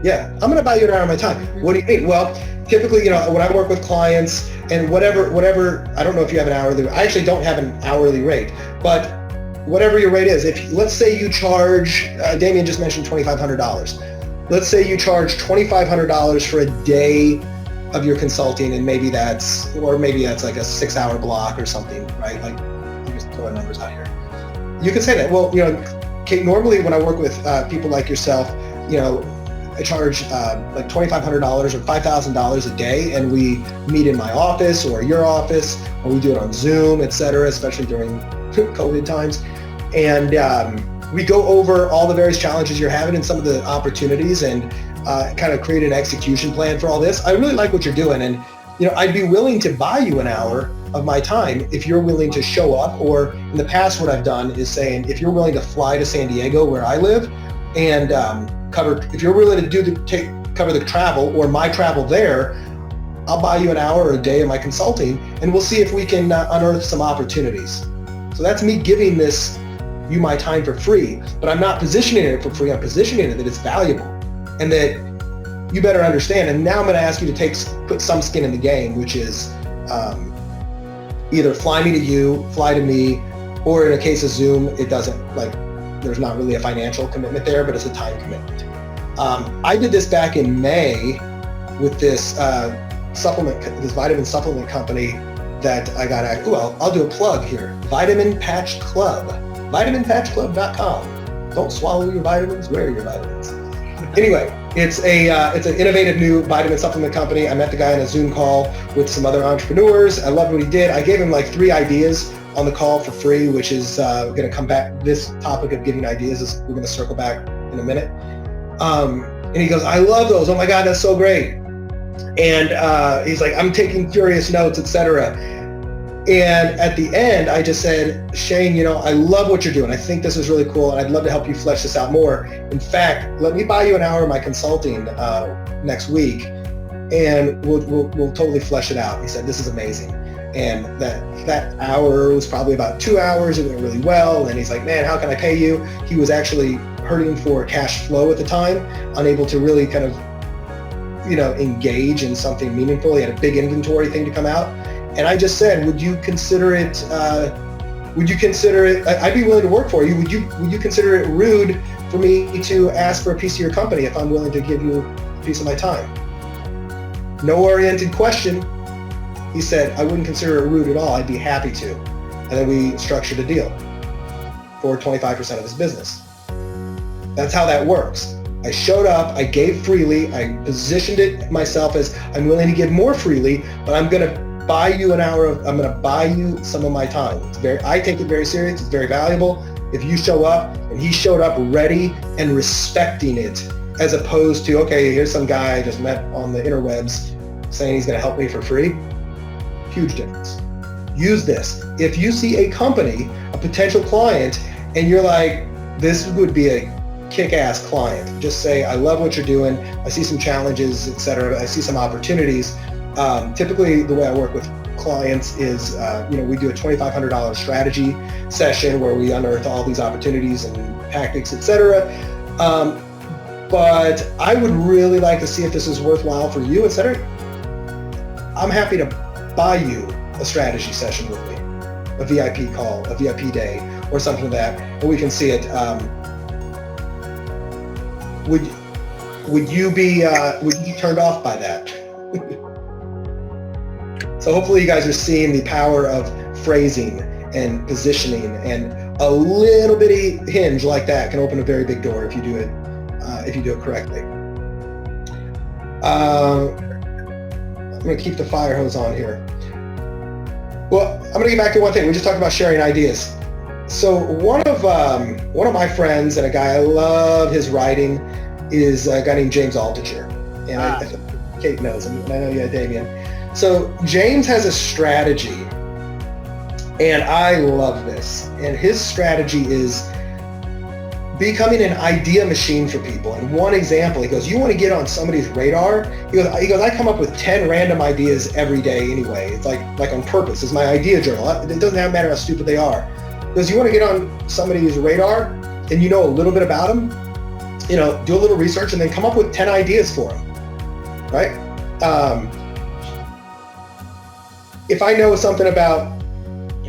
Yeah, I'm going to buy you an hour of my time. Mm-hmm. What do you mean? Well, typically, when I work with clients and whatever, I don't know if you have an hourly, I actually don't have an hourly rate, but whatever your rate is, let's say you charge, Damien just mentioned $2,500. Let's say you charge $2,500 for a day of your consulting, and maybe that's like a 6-hour block or something, right? Like, I'm just throwing numbers out here. You can say that. Well, Kate, normally when I work with people like yourself, I charge like $2,500 or $5,000 a day, and we meet in my office or your office, or we do it on Zoom, etc., especially during COVID times. And we go over all the various challenges you're having and some of the opportunities, and kind of create an execution plan for all this. I really like what you're doing, and I'd be willing to buy you an hour of my time if you're willing to show up. Or in the past, what I've done is saying, if you're willing to fly to San Diego, where I live, and if you're willing to cover the travel or my travel there, I'll buy you an hour or a day of my consulting, and we'll see if we can unearth some opportunities. So that's me giving you my time for free, but I'm not positioning it for free. I'm positioning it that it's valuable and that you better understand. And now I'm going to ask you to put some skin in the game, which is either fly me to you, fly to me, or in a case of Zoom, it doesn't, there's not really a financial commitment there, but it's a time commitment. I did this back in May with this vitamin supplement company that I got at, I'll do a plug here. Vitamin Patch Club, vitaminpatchclub.com. Don't swallow your vitamins, wear your vitamins. Anyway, it's an innovative new vitamin supplement company. I met the guy on a Zoom call with some other entrepreneurs. I loved what he did. I gave him 3 ideas on the call for free, which is going to come back. This topic of giving ideas we're going to circle back in a minute. And he goes, I love those. Oh my God, that's so great. And he's like, I'm taking furious notes, etc. And at the end, I just said, Shane, I love what you're doing. I think this is really cool, and I'd love to help you flesh this out more. In fact, let me buy you an hour of my consulting next week, and we'll totally flesh it out. He said, this is amazing. And that hour was probably about 2 hours. It went really well. And he's like, man, how can I pay you? He was actually hurting for cash flow at the time, unable to really kind of, engage in something meaningful. He had a big inventory thing to come out. And I just said, would you consider it, I'd be willing to work for you. Would you consider it rude for me to ask for a piece of your company if I'm willing to give you a piece of my time? No oriented question. He said, I wouldn't consider it rude at all. I'd be happy to. And then we structured a deal for 25% of his business. That's how that works. I showed up, I gave freely, I positioned it myself as I'm willing to give more freely, but I'm going to buy you an hour I'm going to buy you some of my time. I take it very serious. It's very valuable. If you show up, and he showed up ready and respecting it as opposed to, okay, here's some guy I just met on the interwebs saying he's going to help me for free. Huge difference. Use this. If you see a company, a potential client, and you're like, this would be a kick-ass client, just say, I love what you're doing. I see some challenges, etc. I see some opportunities. Typically, the way I work with clients is, we do a $2,500 strategy session where we unearth all these opportunities and tactics, etc. But I would really like to see if this is worthwhile for you, etc. I'm happy to buy you a strategy session with me, a VIP call, a VIP day, or something like that, and we can see it. Would you be turned off by that? So hopefully you guys are seeing the power of phrasing and positioning, and a little bitty hinge like that can open a very big door if you do it correctly. I'm going to keep the fire hose on here. Well, I'm going to get back to one thing. We just talked about sharing ideas. So one of my friends, and a guy I love his writing, is a guy named James Altucher. And I think Kate knows him, and I know you, Damien. So James has a strategy, and I love this. And his strategy is becoming an idea machine for people. And one example, he goes, you want to get on somebody's radar? He goes, I come up with 10 random ideas every day anyway. It's like on purpose. It's my idea journal. It doesn't matter how stupid they are. He goes, you want to get on somebody's radar and you know a little bit about them, do a little research and then come up with 10 ideas for them, right? If I know something about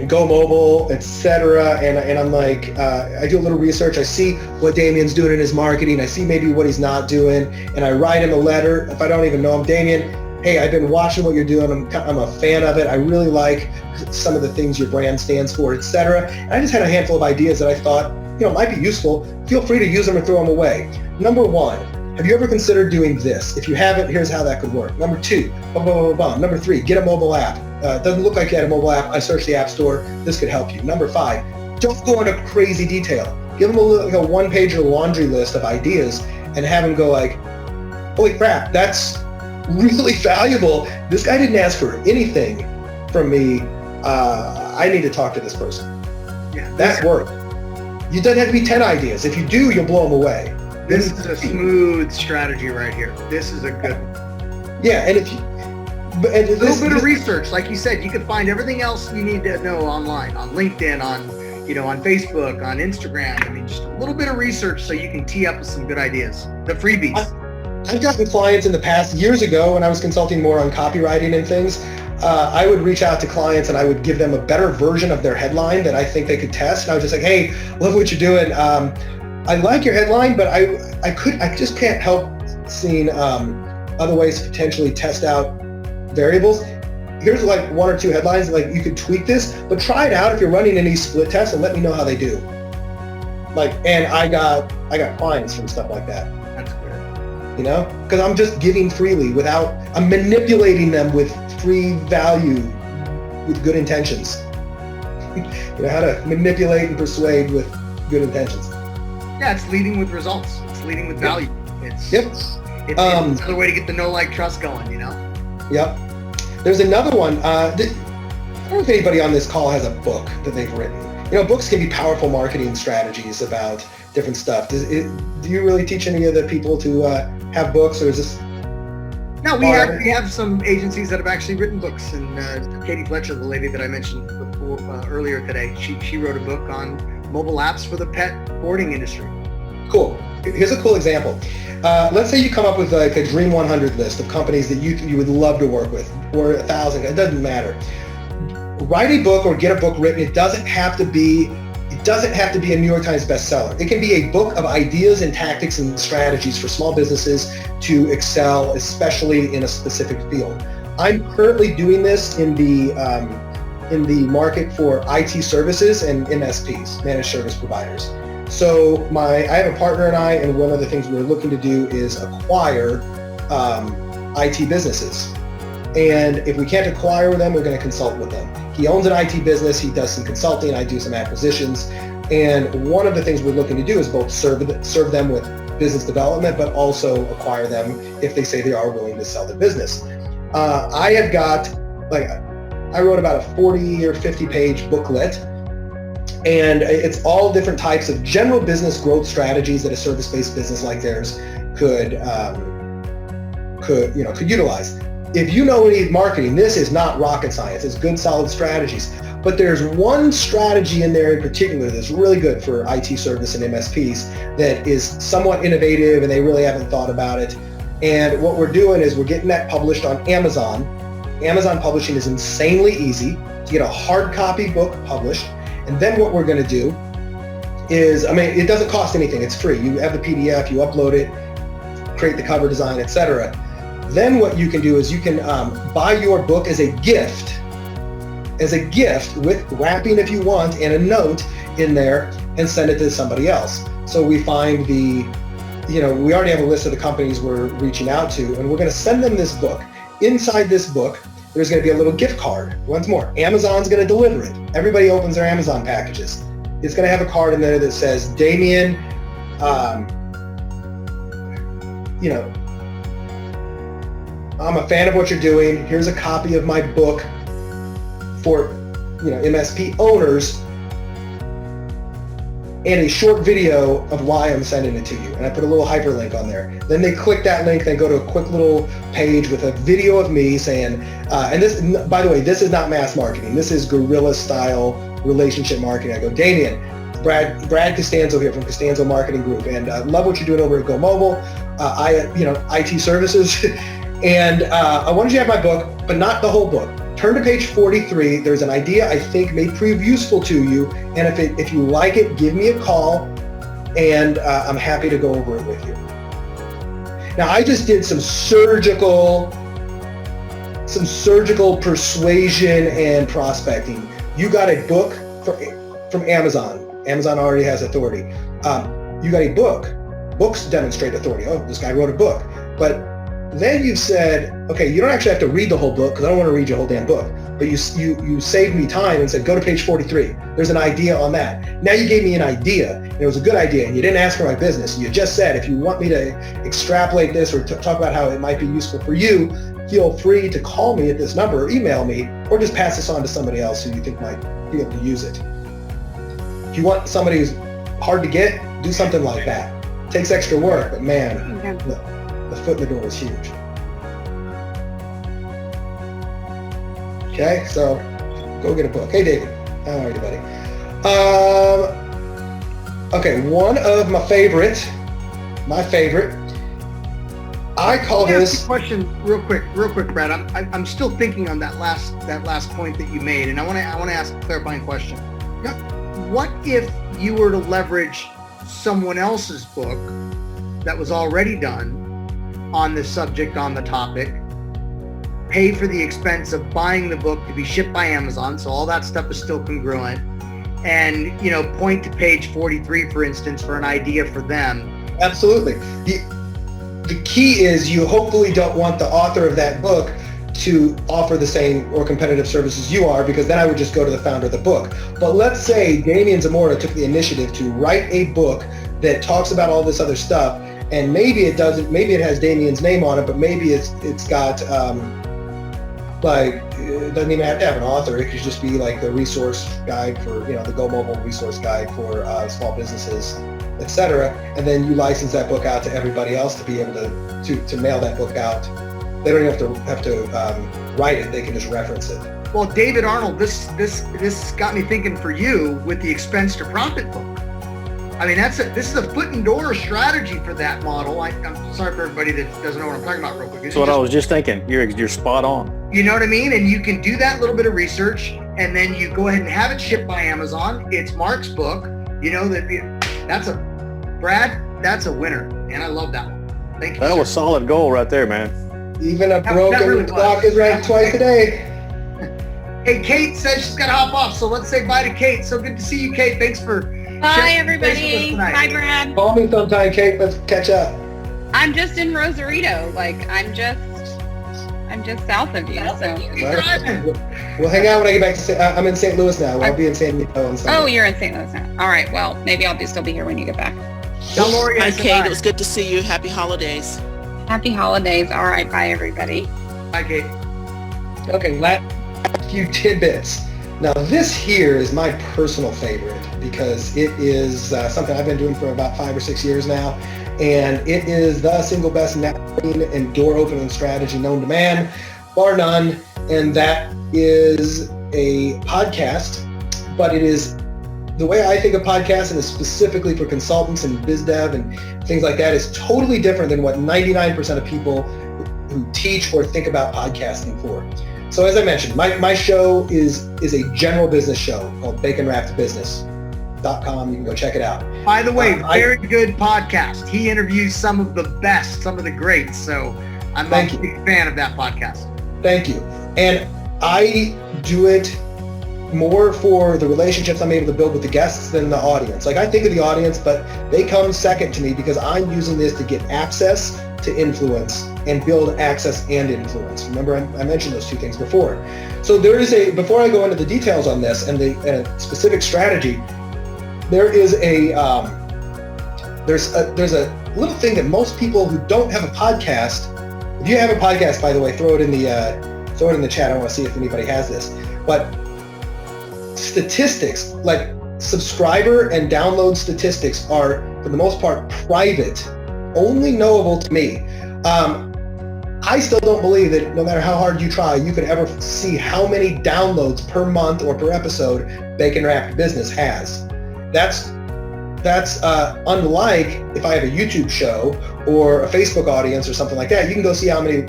Go Mobile, etc., and I'm like, I do a little research, I see what Damien's doing in his marketing, I see maybe what he's not doing, and I write him a letter. If I don't even know him, Damien, hey, I've been watching what you're doing, I'm a fan of it, I really like some of the things your brand stands for, etc. And I just had a handful of ideas that I thought, might be useful. Feel free to use them or throw them away. Number one, have you ever considered doing this? If you haven't, here's how that could work. Number two, blah, blah, blah, blah. Number three, get a mobile app. It doesn't look like you had a mobile app. I searched the App Store. This could help you. Number five, don't go into crazy detail. Give them a one-pager laundry list of ideas and have them go like, holy crap, that's really valuable. This guy didn't ask for anything from me. I need to talk to this person. Yeah, that worked. You don't have to be 10 ideas. If you do, you'll blow them away. This is a smooth strategy right here. This is a good one. Yeah, and if you... And a little bit of research, like you said, you can find everything else you need to know online, on LinkedIn, on Facebook, on Instagram. I mean, just a little bit of research so you can tee up with some good ideas. The freebies. I've gotten clients in the past, years ago, when I was consulting more on copywriting and things, I would reach out to clients and I would give them a better version of their headline that I think they could test. And I was just like, hey, love what you're doing. I like your headline, but I just can't help seeing other ways to potentially test out variables. Here's like one or two headlines, like you could tweak this, but try it out if you're running any split tests and let me know how they do. And I got clients from stuff like that. That's good. Because I'm just giving freely I'm manipulating them with free value with good intentions. How to manipulate and persuade with good intentions. Yeah, it's leading with results. It's leading with value. It's another way to get the know, like, trust going, Yep. There's another one. I don't know if anybody on this call has a book that they've written. Books can be powerful marketing strategies about different stuff. Do you really teach any of the people to have books, or is this? No, we have some agencies that have actually written books, and Katie Fletcher, the lady that I mentioned before, earlier today, she wrote a book on mobile apps for the pet boarding industry. Cool. Here's a cool example. Let's say you come up with like a Dream 100 list of companies that you would love to work with, or 1,000. It doesn't matter. Write a book or get a book written. It doesn't have to be a New York Times bestseller. It can be a book of ideas and tactics and strategies for small businesses to excel, especially in a specific field. I'm currently doing this in the market for IT services and MSPs, managed service providers. So I have a partner and one of the things we're looking to do is acquire IT businesses. And if we can't acquire them, we're going to consult with them. He owns an IT business. He does some consulting. I do some acquisitions. And one of the things we're looking to do is both serve them with business development, but also acquire them if they say they are willing to sell their business. I have got, I wrote about a 40 or 50 page booklet, and it's all different types of general business growth strategies that a service-based business like theirs could utilize. If you know any marketing, this is not rocket science. It's good, solid strategies. But there's one strategy in there in particular that's really good for IT service and MSPs that is somewhat innovative, and they really haven't thought about it. And what we're doing is we're getting that published on Amazon. Amazon publishing is insanely easy to get a hard copy book published. And then what we're going to do is, it doesn't cost anything. It's free. You have the PDF, you upload it, create the cover design, etc. Then what you can do is you can buy your book as a gift with wrapping if you want, and a note in there, and send it to somebody else. So we find we already have a list of the companies we're reaching out to, and we're going to send them this book. Inside this book, there's going to be a little gift card. Once more, Amazon's going to deliver it. Everybody opens their Amazon packages. It's going to have a card in there that says, Damien, I'm a fan of what you're doing. Here's a copy of my book for MSP owners, and a short video of why I'm sending it to you. And I put a little hyperlink on there. Then they click that link, they go to a quick little page with a video of me saying, and this, by the way, this is not mass marketing. This is guerrilla style relationship marketing. I go, Damien, Brad Costanzo here from Costanzo Marketing Group, and love what you're doing over at Go Mobile. IT services. And I wanted you to have my book, but not the whole book. Turn to page 43. There's an idea I think may prove useful to you, and if you like it, give me a call, and I'm happy to go over it with you. Now, I just did some surgical persuasion and prospecting. You got a book from Amazon. Amazon already has authority. You got a book. Books demonstrate authority. Oh, this guy wrote a book. But then you've said, okay, you don't actually have to read the whole book, because I don't want to read your whole damn book, but you saved me time and said, go to page 43. There's an idea on that. Now you gave me an idea, and it was a good idea, and you didn't ask for my business. You just said, if you want me to extrapolate this or talk about how it might be useful for you, feel free to call me at this number or email me, or just pass this on to somebody else who you think might be able to use it. If you want somebody who's hard to get, do something like that. It takes extra work, but man, the foot in the door is huge. Okay, so go get a book. Hey, David. How are you, buddy? Okay, one of my favorite. I call this. Question, real quick, Brad. I'm still thinking on that last point that you made, and I want to ask a clarifying question. What if you were to leverage someone else's book that was already done on the subject, on the topic, pay for the expense of buying the book to be shipped by Amazon, so all that stuff is still congruent, and point to page 43, for instance, for an idea for them? Absolutely. The key is you hopefully don't want the author of that book to offer the same or competitive services you are, because then I would just go to the founder of the book. But let's say Damien Zamora took the initiative to write a book that talks about all this other stuff, and maybe it has Damien's name on it, but maybe it's got it doesn't even have to have an author. It could just be like the resource guide for, the Go Mobile resource guide for small businesses, etc. And then you license that book out to everybody else to be able to mail that book out. They don't even have to write it. They can just reference it. Well, David Arnold, this got me thinking for you with the expense to profit book. This is a foot and door strategy for that model. I'm sorry for everybody that doesn't know what I'm talking about real quick. That's what I was just thinking. You're spot on. You know what I mean? And you can do that little bit of research, and then you go ahead and have it shipped by Amazon. It's Mark's book. That's a winner, and I love that one. Thank you. That was solid goal right there, man. Even a broken clock is right twice a day. Hey, Kate says she's got to hop off, so let's say bye to Kate. So good to see you, Kate. Thanks for Bye, everybody. Bye, Brad. Call me sometime, Kate. Let's catch up. I'm just in Rosarito. I'm just south of you. So we'll hang out when I get back to. I'm in St. Louis now. I'll be in San Diego on Sunday. Oh, you're in St. Louis now. All right. Well, maybe I'll still be here when you get back. Tell Lori Hi, I said Kate. bye. It was good to see you. Happy holidays. Happy holidays. All right. Bye, everybody. Bye, Kate. Okay, last few tidbits. Now this here is my personal favorite because it is something I've been doing for about 5 or 6 years now, and it is the single best networking and door opening strategy known to man, bar none, and that is a podcast. But it is, the way I think of podcasting is specifically for consultants and biz dev and things like that, is totally different than what 99% of people who teach or think about podcasting for. So as I mentioned, my show is a general business show called baconwrappedbusiness.com. You can go check it out. By the way, very good podcast. He interviews some of the best, some of the greats. So I'm a big fan of that podcast. Thank you. And I do it more for the relationships I'm able to build with the guests than the audience. Like, I think of the audience, but they come second to me because I'm using this to get access to influence and build access and influence. Remember, I mentioned those two things before. So there is before I go into the details on this and the specific strategy, there is there's a little thing that most people who don't have a podcast, if you have a podcast, by the way, throw it in the chat. I want to see if anybody has this. But statistics, like subscriber and download statistics, are for the most part private, only knowable to me. I still don't believe that no matter how hard you try, you could ever see how many downloads per month or per episode Bacon Wrapped Business has. That's unlike if I have a YouTube show or a Facebook audience or something like that. You can go see how many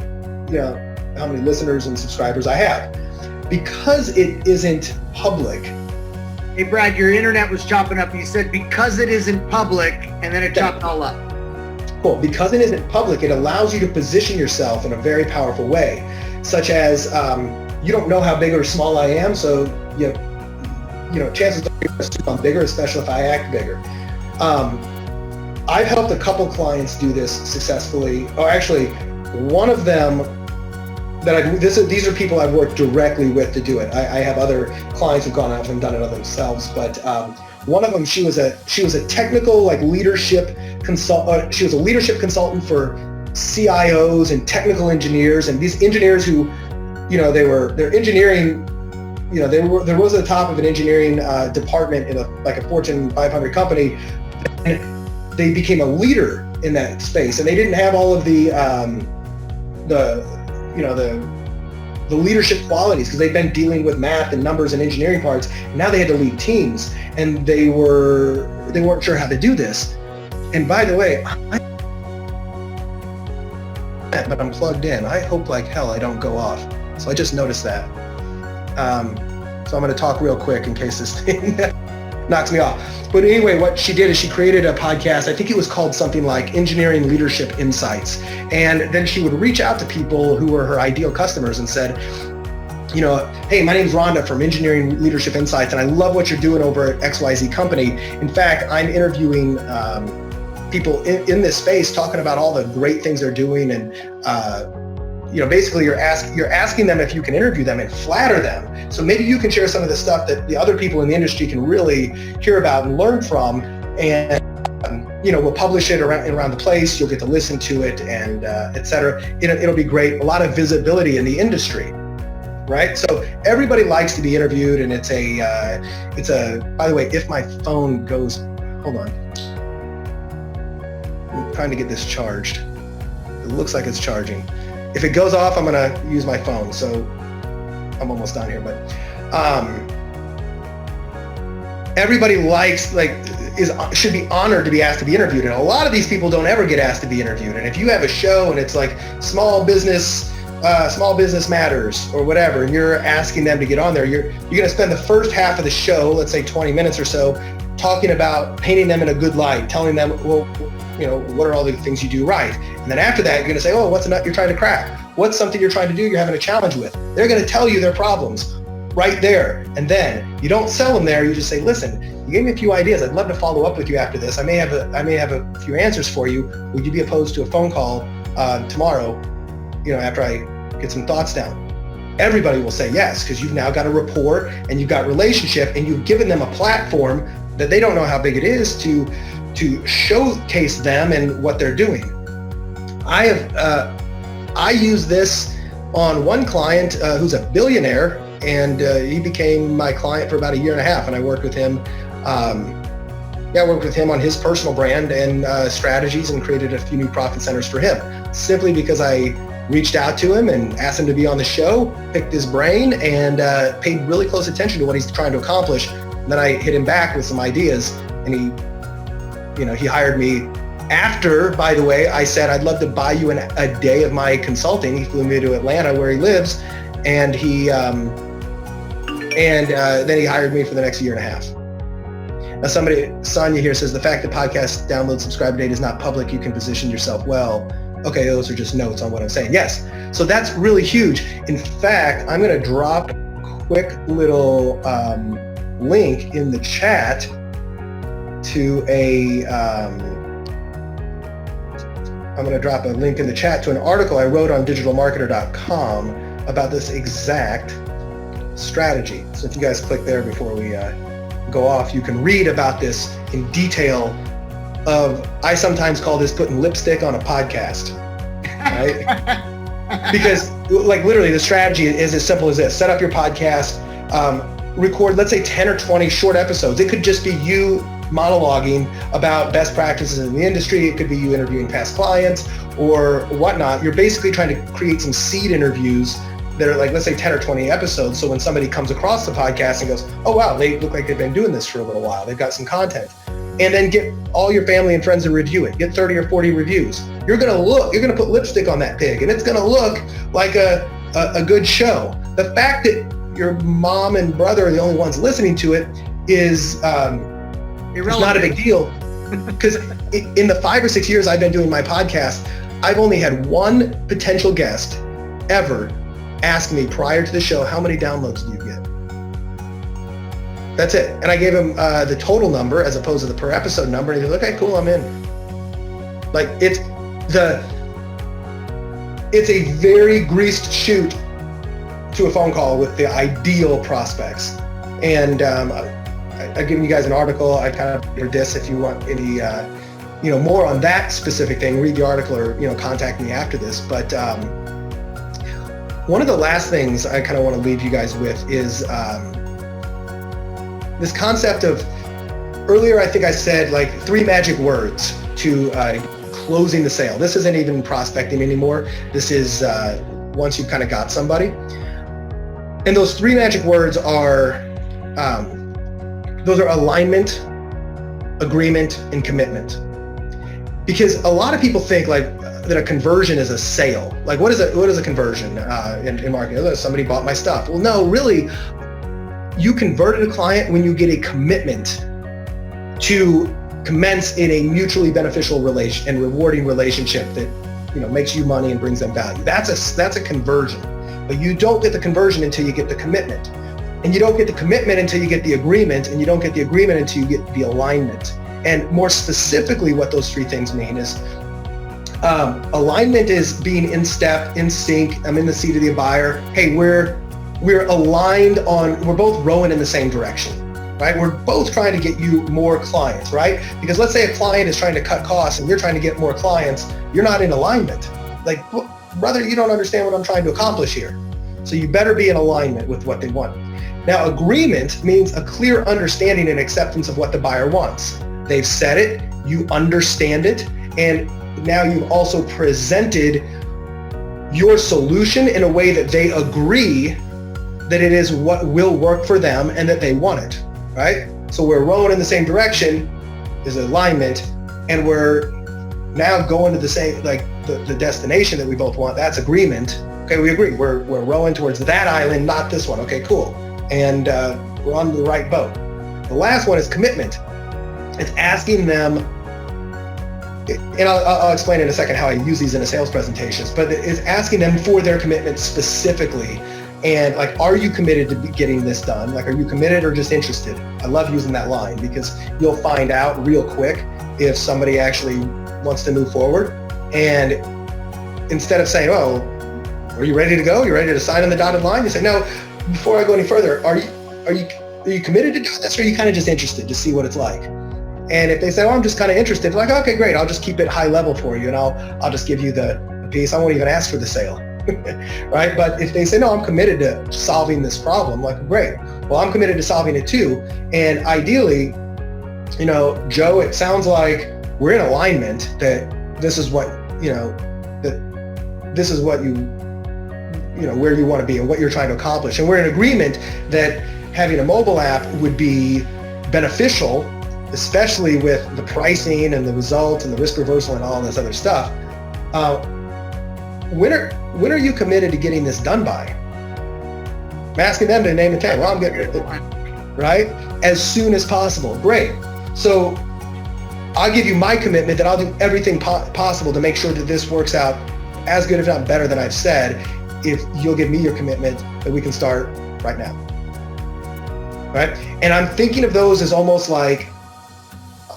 listeners and subscribers I have. Because it isn't public. Hey, Brad, your internet was chopping up. You said because it isn't public, and then it chopped all up. Cool. Because it isn't public, it allows you to position yourself in a very powerful way, such as you don't know how big or small I am, so chances are you're going to assume I'm bigger, especially if I act bigger. I've helped a couple clients do this successfully. Or actually, one of them these are people I've worked directly with to do it. I have other clients who've gone out and done it themselves, but one of them, she was a technical leadership consult. She was a leadership consultant for CIOs and technical engineers, and these engineers who, they're engineering. There was at the top of an engineering department in a Fortune 500 company, and they became a leader in that space, and they didn't have all of the leadership qualities because they've been dealing with math and numbers and engineering parts. And now they had to lead teams, and they weren't sure how to do this. And by the way, but I'm plugged in. I hope like hell I don't go off. So I just noticed that. So I'm going to talk real quick in case this thing knocks me off. But anyway, what she did is she created a podcast. I think it was called something like Engineering Leadership Insights. And then she would reach out to people who were her ideal customers and said, hey, my name's Rhonda from Engineering Leadership Insights, and I love what you're doing over at XYZ company. In fact, I'm interviewing people in this space talking about all the great things they're doing, and basically you're asking them if you can interview them and flatter them. So maybe you can share some of the stuff that the other people in the industry can really hear about and learn from, and we'll publish it around the place. You'll get to listen to it, and et cetera. It'll be great. A lot of visibility in the industry, right? So everybody likes to be interviewed, and it's a. By the way, if my phone goes, hold on. I'm trying to get this charged. It looks like it's charging. If it goes off, I'm gonna use my phone. So I'm almost done here, but everybody should be honored to be asked to be interviewed. And a lot of these people don't ever get asked to be interviewed. And if you have a show and it's like small business matters or whatever, and you're asking them to get on there, you're gonna spend the first half of the show, let's say 20 minutes or so, talking about painting them in a good light, telling them, well, what are all the things you do right? And then after that, you're going to say, oh, what's a nut you're trying to crack? What's something you're trying to do you're having a challenge with? They're going to tell you their problems right there. And then you don't sell them there. You just say, listen, you gave me a few ideas. I'd love to follow up with you after this. I may have a few answers for you. Would you be opposed to a phone call tomorrow, after I get some thoughts down? Everybody will say yes, because you've now got a rapport and you've got relationship, and you've given them a platform that they don't know how big it is to to showcase them and what they're doing. I use this on one client who's a billionaire, and he became my client for about 1.5 years, and I worked with him. I worked with him on his personal brand and strategies, and created a few new profit centers for him, simply because I reached out to him and asked him to be on the show, picked his brain, and paid really close attention to what he's trying to accomplish. And then I hit him back with some ideas, and he hired me. After, by the way, I said, I'd love to buy you a day of my consulting. He flew me to Atlanta, where he lives, and then he hired me for the next 1.5 years. Now Sonia here says, the fact that podcast download subscriber data is not public, you can position yourself well. Okay, those are just notes on what I'm saying. Yes, so that's really huge. In fact, I'm gonna drop a quick little link in the chat to an article I wrote on digitalmarketer.com about this exact strategy. So if you guys click there before we go off, you can read about this in detail. I sometimes call this putting lipstick on a podcast, right? Because like literally the strategy is as simple as this: set up your podcast, record, let's say 10 or 20 short episodes. It could just be you monologuing about best practices in the industry. It could be you interviewing past clients or whatnot. You're basically trying to create some seed interviews that are like, let's say 10 or 20 episodes. So when somebody comes across the podcast and goes, oh wow, they look like they've been doing this for a little while, they've got some content, and then get all your family and friends to review it, get 30 or 40 reviews. You're gonna put lipstick on that pig, and it's gonna look like a good show. The fact that your mom and brother are the only ones listening to it is it's not a big deal, because in the 5 or 6 years I've been doing my podcast, I've only had one potential guest ever ask me prior to the show, how many downloads do you get? That's it. And I gave him the total number as opposed to the per episode number, and he goes, okay, cool, I'm in. Like it's a very greased shoot to a phone call with the ideal prospects. And I've given you guys an article. I kind of read this. If you want any, more on that specific thing, read the article or, contact me after this. But one of the last things I kind of want to leave you guys with is this concept of, earlier I think I said like 3 magic words to closing the sale. This isn't even prospecting anymore. This is once you've kind of got somebody. And those 3 magic words are, those are alignment, agreement, and commitment. Because a lot of people think like that a conversion is a sale. Like what is a conversion in marketing? Oh, somebody bought my stuff. Well, no, really, you converted a client when you get a commitment to commence in a mutually beneficial relation and rewarding relationship that makes you money and brings them value. That's a conversion. But you don't get the conversion until you get the commitment. And you don't get the commitment until you get the agreement, and you don't get the agreement until you get the alignment. And more specifically, what those 3 things mean is alignment is being in step, in sync. I'm in the seat of the buyer. Hey, we're aligned on, we're both rowing in the same direction, right? We're both trying to get you more clients, right? Because let's say a client is trying to cut costs and you're trying to get more clients, you're not in alignment. Like, brother, you don't understand what I'm trying to accomplish here. So you better be in alignment with what they want. Now, agreement means a clear understanding and acceptance of what the buyer wants. They've said it, you understand it, and now you've also presented your solution in a way that they agree that it is what will work for them and that they want it, right? So we're rowing in the same direction is alignment, and we're now going to the same, like the destination that we both want. That's agreement. Okay, we agree. We're rowing towards that island, not this one. Okay, cool. And we're on the right boat. The last one is commitment. It's asking them, and I'll explain in a second how I use these in a sales presentations, but it's asking them for their commitment specifically. And like, are you committed to getting this done? Like, are you committed or just interested? I love using that line because you'll find out real quick if somebody actually wants to move forward. And instead of saying, oh, are you ready to go? You ready to sign on the dotted line? You say, no, before I go any further, are you committed to doing this, or are you kind of just interested to see what it's like? And if they say, "Oh, I'm just kind of interested," like, okay, great, I'll just keep it high level for you, and I'll just give you the piece. I won't even ask for the sale, right? But if they say, "No, I'm committed to solving this problem," like, great. Well, I'm committed to solving it too. And ideally, Joe, it sounds like we're in alignment that this is what, that this is what where you want to be and what you're trying to accomplish. And we're in agreement that having a mobile app would be beneficial, especially with the pricing and the results and the risk reversal and all this other stuff. When are you committed to getting this done by? I'm asking them to name a time. Well, I'm getting it, right? As soon as possible. Great. So I'll give you my commitment that I'll do everything possible to make sure that this works out as good, if not better than I've said, if you'll give me your commitment that we can start right now. Right? And I'm thinking of those as almost like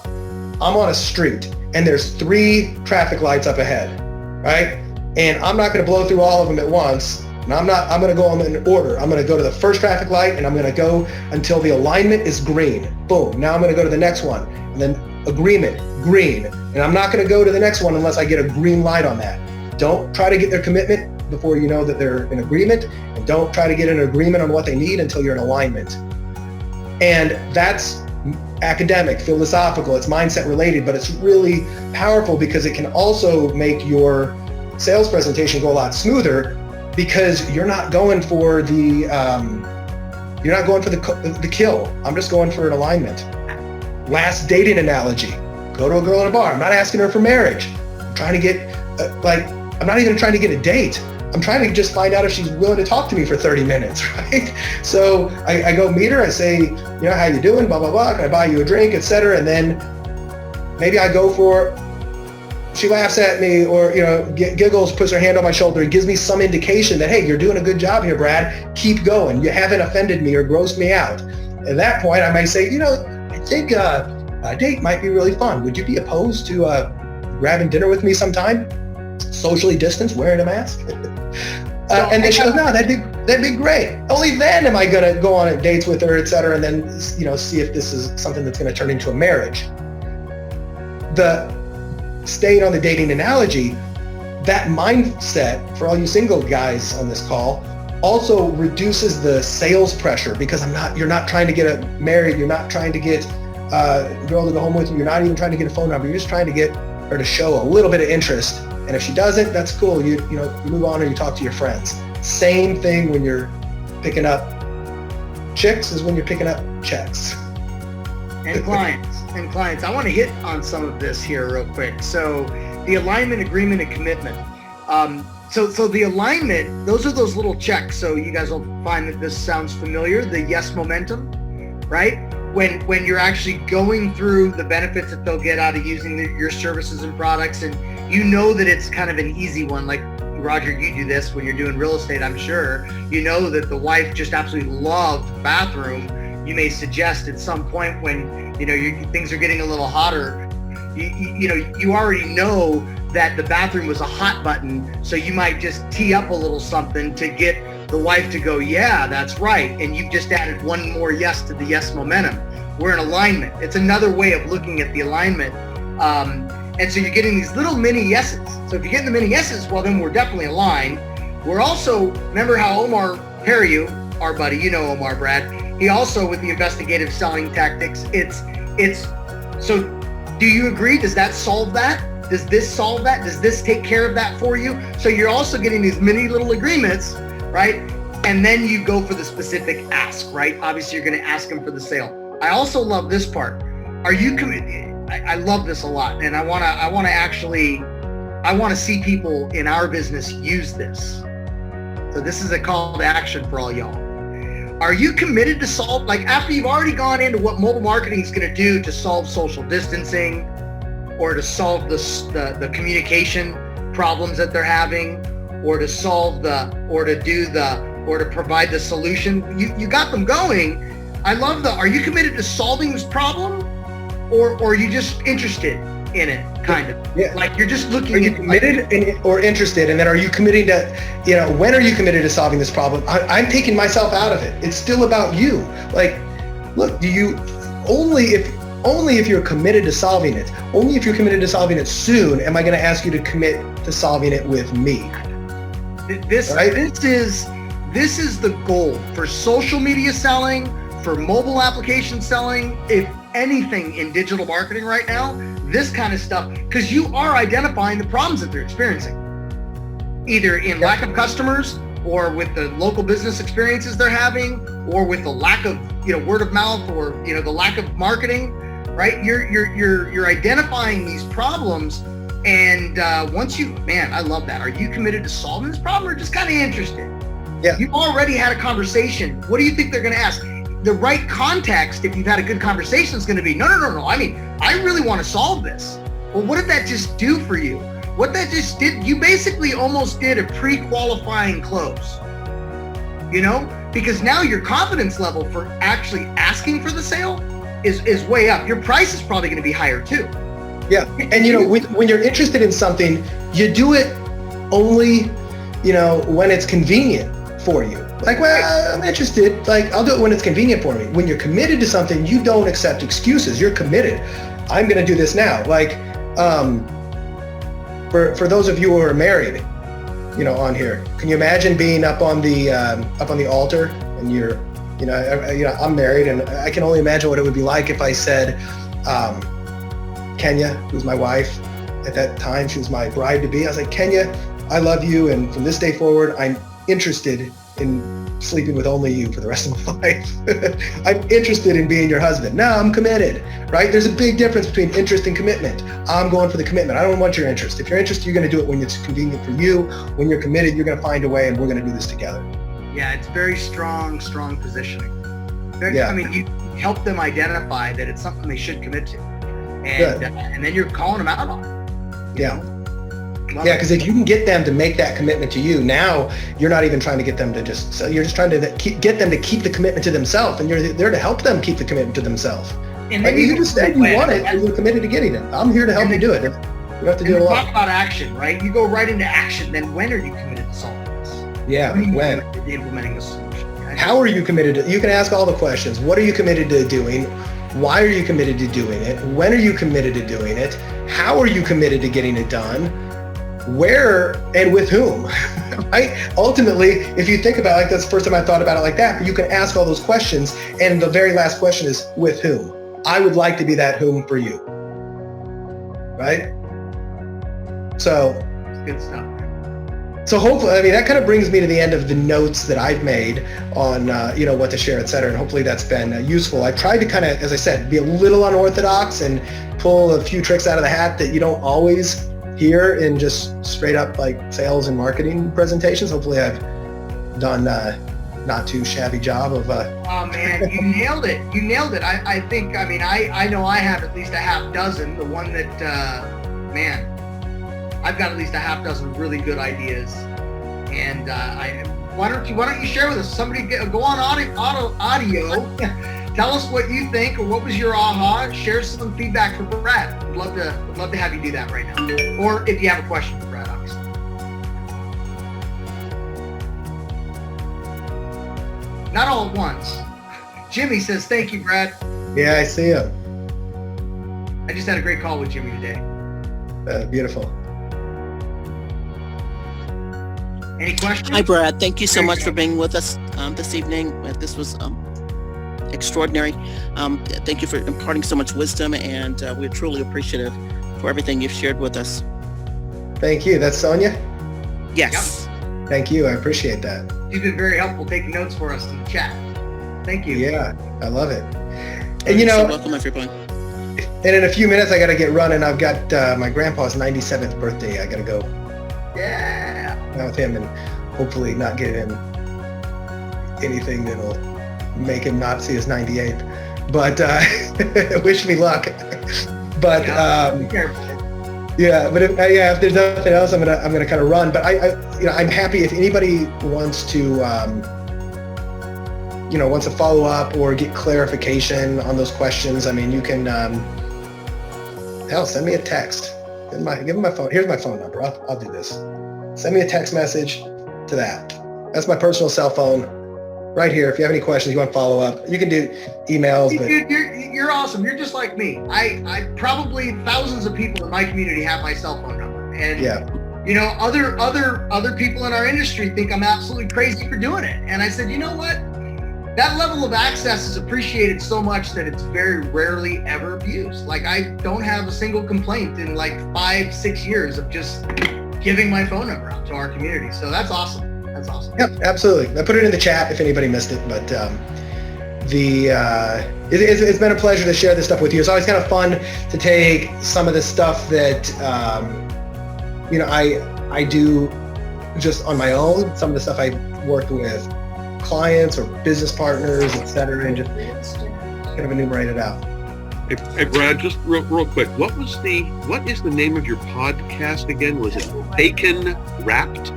I'm on a street and there's 3 traffic lights up ahead, right? And I'm not going to blow through all of them at once. And I'm going to go in order. I'm going to go to the first traffic light and I'm going to go until the alignment is green. Boom. Now I'm going to go to the next one and then agreement, green. And I'm not going to go to the next one unless I get a green light on that. Don't try to get their commitment before you know that they're in agreement, and don't try to get an agreement on what they need until you're in alignment. And that's academic, philosophical, it's mindset related, but it's really powerful because it can also make your sales presentation go a lot smoother because you're not going for the kill. I'm just going for an alignment. Last dating analogy: go to a girl in a bar. I'm not asking her for marriage. I'm trying to get I'm not even trying to get a date. I'm trying to just find out if she's willing to talk to me for 30 minutes, right? So I go meet her, I say, how you doing, blah, blah, blah, can I buy you a drink, etc. And then maybe I go for, she laughs at me or, giggles, puts her hand on my shoulder and gives me some indication that, hey, you're doing a good job here, Brad. Keep going. You haven't offended me or grossed me out. At that point, I might say, I think a date might be really fun. Would you be opposed to grabbing dinner with me sometime? Socially distanced, wearing a mask? And then she goes, no, that'd be great. Only then am I going to go on dates with her, et cetera, and then see if this is something that's going to turn into a marriage. Staying on the dating analogy, that mindset for all you single guys on this call also reduces the sales pressure because you're not trying to get married, you're not trying to get a girl to go home with you, you're not even trying to get a phone number, you're just trying to get her to show a little bit of interest. And if she doesn't, that's cool. You move on or you talk to your friends. Same thing when you're picking up chicks as when you're picking up checks. And clients. I want to hit on some of this here real quick. So the alignment, agreement, and commitment. So the alignment, those are those little checks. So you guys will find that this sounds familiar. The yes momentum, right? When you're actually going through the benefits that they'll get out of using your services and products, and that it's kind of an easy one. Like Roger, you do this when you're doing real estate, I'm sure. That the wife just absolutely loved the bathroom. You may suggest at some point when things are getting a little hotter, you already know that the bathroom was a hot button, so you might just tee up a little something to get the wife to go, yeah, that's right. And you've just added one more yes to the yes momentum. We're in alignment. It's another way of looking at the alignment. And so you're getting these little mini yeses. So if you're getting the mini yeses, well, then we're definitely aligned. We're also, remember how Omar Hariu, our buddy, Omar, Brad, he also, with the investigative selling tactics, so do you agree? Does that solve that? Does this solve that? Does this take care of that for you? So you're also getting these mini little agreements, right? And then you go for the specific ask, right? Obviously, you're going to ask them for the sale. I also love this part. Are you committed? I love this a lot, and I want to see people in our business use this. So this is a call to action for all y'all. Are you committed to solve, after you've already gone into what mobile marketing is going to do to solve social distancing or to solve the communication problems that they're having, or to solve or to provide the solution? You got them going. I love are you committed to solving this problem? Or are you just interested in it, kind of? Yeah. You're just looking at... Are you committed or interested? And then are you committing to, when are you committed to solving this problem? I'm taking myself out of it. It's still about you. Look, do you only if you're committed to solving it. Only if you're committed to solving it soon am I going to ask you to commit to solving it with me. This is the goal for social media selling, for mobile application selling, if anything in digital marketing right now, this kind of stuff, because you are identifying the problems that they're experiencing, either in lack of customers or with the local business experiences they're having, or with the lack of, word of mouth, or, the lack of marketing, right? You're identifying these problems. And once I love that. Are you committed to solving this problem, or just kind of interested? Yeah. You've already had a conversation. What do you think they're going to ask? The right context, if you've had a good conversation, is going to be, no. I mean, I really want to solve this. Well, what did that just do for you? What that just did, you basically almost did a pre-qualifying close, because now your confidence level for actually asking for the sale is way up. Your price is probably going to be higher too. Yeah. And when you're interested in something, you do it only, when it's convenient for you. Like, well, I'm interested. Like, I'll do it when it's convenient for me. When you're committed to something, you don't accept excuses. You're committed. I'm going to do this now. Like, for those of you who are married, on here, can you imagine being up on the altar and you're, I'm married, and I can only imagine what it would be like if I said, Kenya, who's my wife at that time, she was my bride to be. I was like, Kenya, I love you, and from this day forward, I'm interested in sleeping with only you for the rest of my life. I'm interested in being your husband. No, I'm committed, right? There's a big difference between interest and commitment. I'm going for the commitment. I don't want your interest. If you're interested, you're going to do it when it's convenient for you. When you're committed, you're going to find a way, and we're going to do this together. Yeah, it's very strong positioning. Yeah. I mean, you help them identify that it's something they should commit to, and then you're calling them out on it. Yeah. Yeah, because if you can get them to make that commitment to you, now you're not even trying to get them to you're just trying to get them to keep the commitment to themselves, and you're there to help them keep the commitment to themselves. And like, you just said you want it, and you're committed to getting it. I'm here to help you do it. You don't have to do it alone. Talk about action, right? You go right into action. Then when are you committed to solving this? Yeah, when? Implementing a solution. Right? How are you committed to? You can ask all the questions. What are you committed to doing? Why are you committed to doing it? When are you committed to doing it? How are you committed to getting it done? Where and with whom, right? Ultimately, if you think about it, like, that's the first time I thought about it like that, but you can ask all those questions, and the very last question is, with whom? I would like to be that whom for you, right? So, good stuff. So hopefully, I mean, that kind of brings me to the end of the notes that I've made on, what to share, et cetera, and hopefully that's been useful. I've tried to kind of, as I said, be a little unorthodox and pull a few tricks out of the hat that you don't always hear in just straight up like sales and marketing presentations. Hopefully I've done not too shabby job of Oh man, you nailed it. I think, I know I have at least a half dozen. The one that I've got at least a half dozen really good ideas. And why don't you share with us? Somebody go on audio. Tell us what you think, or what was your aha. Share some feedback for Brad. Would love to have you do that right now. Or if you have a question for Brad, obviously. Not all at once. Jimmy says, thank you, Brad. Yeah, I see you. I just had a great call with Jimmy today. Beautiful. Any questions? Hi, Brad. Thank you so much for being with us this evening. This was extraordinary. Thank you for imparting so much wisdom, and we're truly appreciative for everything you've shared with us. Thank you. That's Sonia? Yes. Yep. Thank you. I appreciate that. You've been very helpful taking notes for us in the chat. Thank you. Yeah, I love it. And welcome everyone. And in a few minutes, I got to get running. I've got my grandpa's 97th birthday. I got to go. Yeah. Out with him, and hopefully not get him anything that'll make him not see his 98th. But wish me luck. But be careful. Yeah, but if there's nothing else, I'm gonna kind of run. But I'm happy if anybody wants to wants to follow up or get clarification on those questions. I mean, you can send me a text. Give him my phone. Here's my phone number. I'll do this. Send me a text message to that. That's my personal cell phone. right here. If you have any questions, you want to follow up, you can do emails. But Dude, you're awesome. You're just like me. I probably thousands of people in my community have my cell phone number, and yeah, you know, other people in our industry think I'm absolutely crazy for doing it. And I said, you know what? That level of access is appreciated so much that it's very rarely ever abused. Like, I don't have a single complaint in like 5-6 years of just giving my phone number out to our community. So that's awesome. That's awesome. Yep, absolutely. I put it in the chat if anybody missed it, but it's been a pleasure to share this stuff with you. It's always kind of fun to take some of the stuff that you know, I do just on my own, some of the stuff I worked with clients or business partners, et cetera, and just kind of enumerate it out. Hey Brad, just real quick, what is the name of your podcast again? Was it Bacon Wrapped?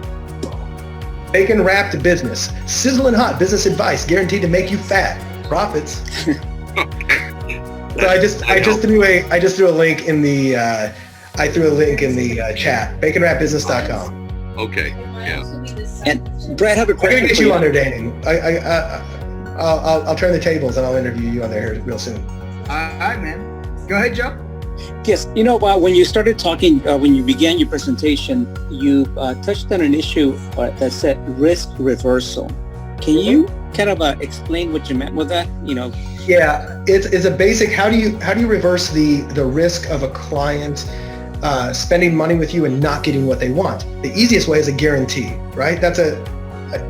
Bacon Wrapped Business. Sizzling hot business advice guaranteed to make you fat. Profits. Okay. So I just threw a link in the chat. baconwrapbusiness.com. Okay. Yeah. And Brad, I have a I'm question. gonna get you on there, Danny. I'll turn the tables and I'll interview you on there here real soon. All right, man. Go ahead, Joe. Yes, you know, when you started talking, when you began your presentation, you touched on an issue that said risk reversal. Can you kind of explain what you meant with that? You know. Yeah, it's a basic. How do you reverse the risk of a client spending money with you and not getting what they want? The easiest way is a guarantee, right? That's a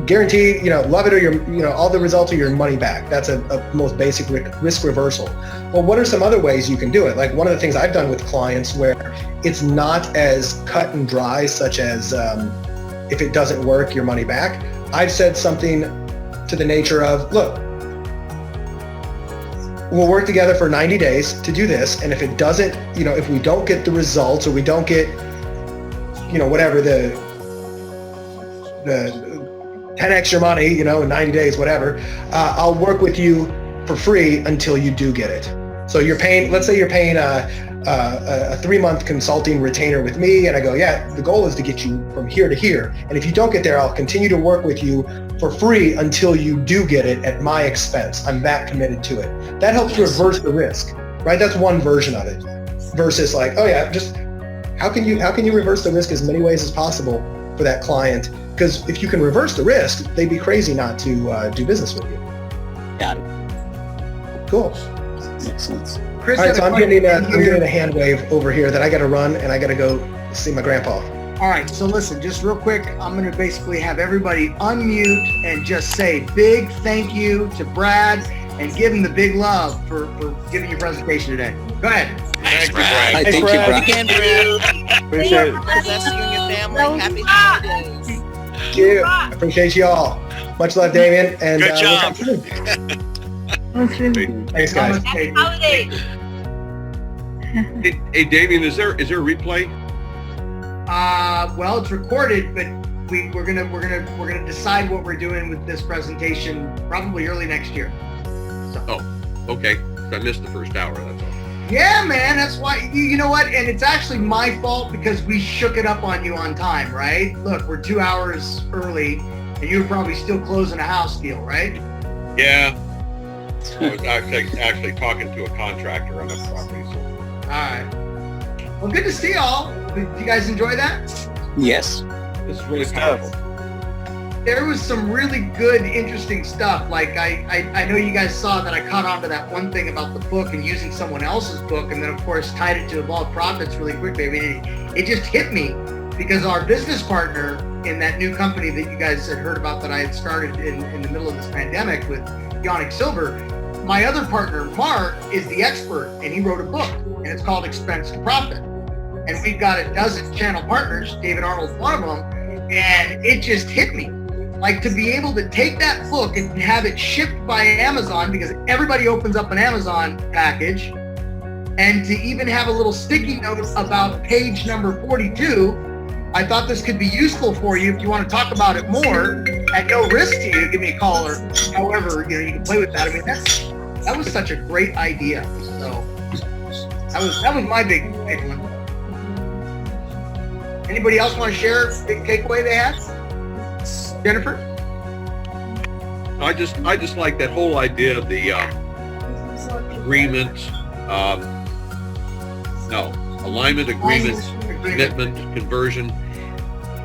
guarantee. You know, love it or all the results are your money back. That's a most basic risk reversal. Well, what are some other ways you can do it? Like one of the things I've done with clients where it's not as cut and dry, such as if it doesn't work, your money back. I've said something to the nature of, look, we'll work together for 90 days to do this. And if it doesn't, if we don't get the results or we don't get, whatever the 10x your money, in 90 days, whatever, I'll work with you for free until you do get it. So let's say you're paying a 3-month consulting retainer with me. And I go, yeah, the goal is to get you from here to here. And if you don't get there, I'll continue to work with you for free until you do get it at my expense. I'm that committed to it. That helps reverse the risk, right? That's one version of it versus like, oh yeah, just how can you reverse the risk as many ways as possible for that client? Because if you can reverse the risk, they'd be crazy not to do business with you. Got it. Cool. Excellent. Chris, All right, so I'm getting a hand wave over here that I got to run and I got to go see my grandpa. All right, so listen, just real quick, I'm going to basically have everybody unmute and just say big thank you to Brad and give him the big love for giving your presentation today. Go ahead. Thanks, Brad. Thank you, Brad. Again, Brad. Appreciate it. Bless you and your family. Happy holidays. Thank you. I appreciate you all. Much love, Damien. And Good job. we'll talk soon. Thanks, guys. Happy holidays. Hey, Damien, is there a replay? Well, it's recorded, but we're gonna decide what we're doing with this presentation probably early next year. So. Oh, okay. I missed the first hour. That's all. Yeah, man. That's why. You know what? And it's actually my fault because we shook it up on you on time, right? Look, we're 2 hours early, and you were probably still closing a house deal, right? Yeah. I was actually talking to a contractor on a property. So. All right. Well, good to see y'all. Did you guys enjoy that? Yes. This is really powerful. There was some really good, interesting stuff. Like I know you guys saw that I caught on to that one thing about the book and using someone else's book, and then of course tied it to Evolved Profits really quickly. I mean, it just hit me because our business partner in that new company that you guys had heard about that I had started in the middle of this pandemic with Yannick Silver, my other partner, Mark, is the expert, and he wrote a book, and it's called Expense to Profit. And we've got a dozen channel partners, David Arnold's one of them, and it just hit me. Like to be able to take that book and have it shipped by Amazon, because everybody opens up an Amazon package, and to even have a little sticky note about page number 42, I thought this could be useful for you if you want to talk about it more at no risk to you. Give me a call, or however you can play with that. I mean, that was such a great idea. So that was my big one. Anybody else want to share a big takeaway they had? Jennifer? I just like that whole idea of the agreement, alignment, agreement, commitment, conversion.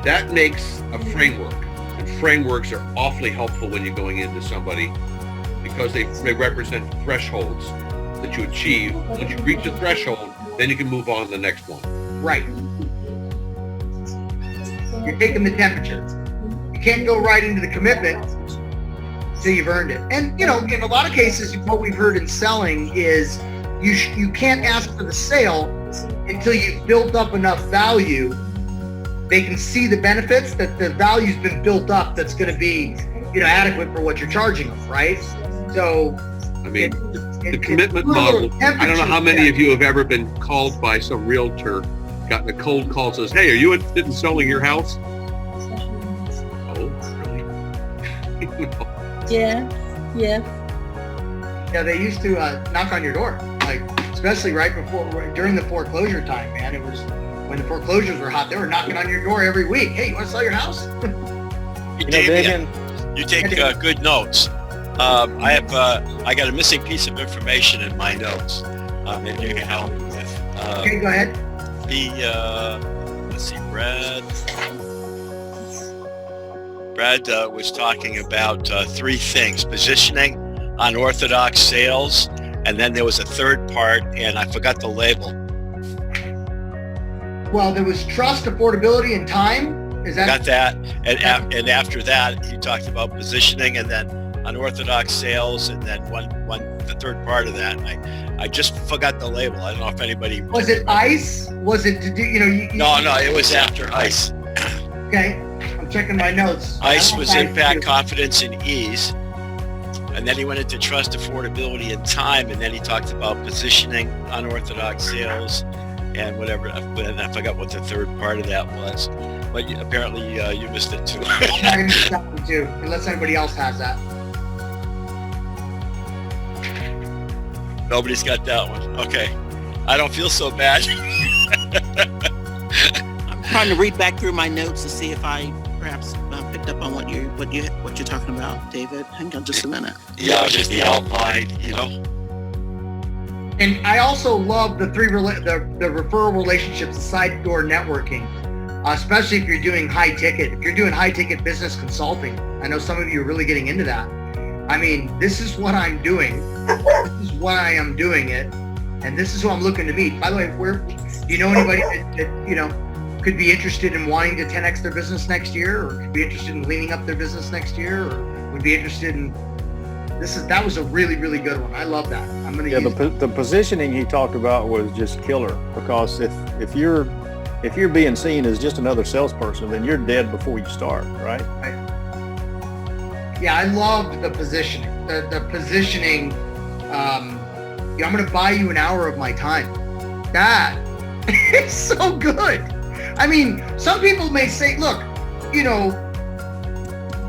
That makes a framework, and frameworks are awfully helpful when you're going into somebody because they represent thresholds that you achieve. Once you reach a threshold, then you can move on to the next one. Right. You're taking the temperature. You can't go right into the commitment until you've earned it. And, in a lot of cases, what we've heard in selling is you can't ask for the sale until you've built up enough value. They can see the benefits, that the value's been built up that's going to be, adequate for what you're charging them, right? So, I mean, the commitment model, I don't know how many of you have ever been called by some realtor, gotten a cold call, says, hey, are you interested in selling your house? Oh, really? Yeah. Yeah, they used to knock on your door, like, especially during the foreclosure time, man. It was when the foreclosures were hot, they were knocking on your door every week. Hey, you want to sell your house? Hey, Damien, you take good notes. I got a missing piece of information in my notes. Maybe you can help me with. Okay, go ahead. Let's see, Brad was talking about three things: positioning, unorthodox sales, and then there was a third part, and I forgot the label. Well, there was trust, affordability, and time. Is that? Got that. And after that, he talked about positioning, and then unorthodox sales, and then the third part of that. I just forgot the label. I don't know if anybody. Was it ICE? Was it to do? No, it was after ICE. Okay, I'm checking my notes. ICE was impact, confidence, and ease. And then he went into trust, affordability, and time. And then he talked about positioning, unorthodox sales, and whatever. And I forgot what the third part of that was. But apparently you missed it too. I missed that one too, unless anybody else has that. Nobody's got that one. Okay. I don't feel so bad. I'm trying to read back through my notes to see if I perhaps picked up on what you're talking about, David. Hang on just a minute. Yeah, just the outline, And I also love the the referral relationships, the side door networking, especially if you're doing high ticket. If you're doing high ticket business consulting, I know some of you are really getting into that. I mean, this is what I'm doing. This is why I am doing it, and this is who I'm looking to meet. By the way, do you know anybody that could be interested in wanting to 10x their business next year, or could be interested in leaning up their business next year, or would be interested in that was a really, really good one. I love that. I'm gonna use the positioning he talked about was just killer, because if you're being seen as just another salesperson, then you're dead before you start, right? Yeah, I loved the positioning. The positioning, I'm going to buy you an hour of my time. That is so good. I mean, some people may say, look,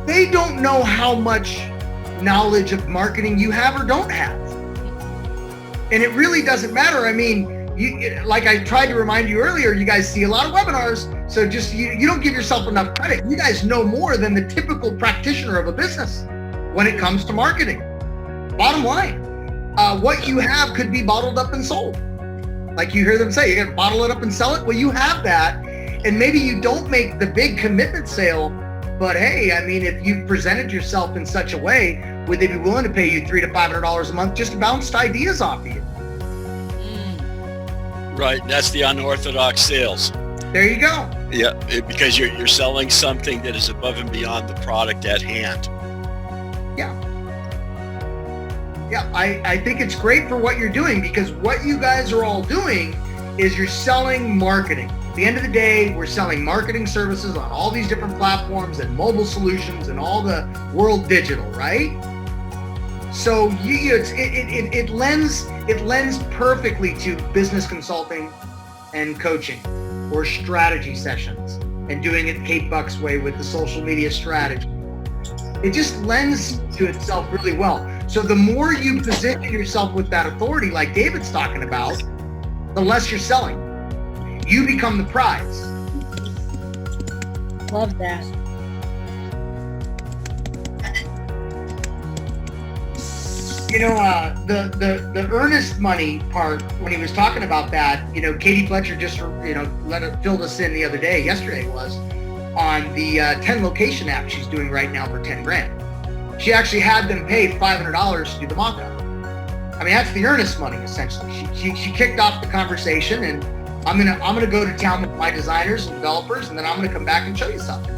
they don't know how much knowledge of marketing you have or don't have. And it really doesn't matter. I mean, like I tried to remind you earlier, you guys see a lot of webinars, so just you don't give yourself enough credit. You guys know more than the typical practitioner of a business when it comes to marketing. Bottom line, what you have could be bottled up and sold. Like you hear them say, you got to bottle it up and sell it. Well, you have that, and maybe you don't make the big commitment sale, but hey, I mean, if you presented yourself in such a way, would they be willing to pay you $300 to $500 a month just to bounce ideas off of you? Right, that's the unorthodox sales. There you go. Yeah, because you're selling something that is above and beyond the product at hand. Yeah, I think it's great for what you're doing, because what you guys are all doing is you're selling marketing. At the end of the day, we're selling marketing services on all these different platforms and mobile solutions and all the world digital, right? So it lends perfectly to business consulting and coaching, or strategy sessions, and doing it Kate Buck's way with the social media strategy. It just lends to itself really well. So the more you position yourself with that authority, like David's talking about, the less you're selling. You become the prize. Love that. The earnest money part, when he was talking about that, Katie Fletcher just, filled us in the other day, yesterday it was, on the 10 location app she's doing right now for 10 grand. She actually had them pay $500 to do the mock-up. I mean, that's the earnest money, essentially. She kicked off the conversation, and I'm gonna go to town with my designers and developers, and then I'm gonna come back and show you something.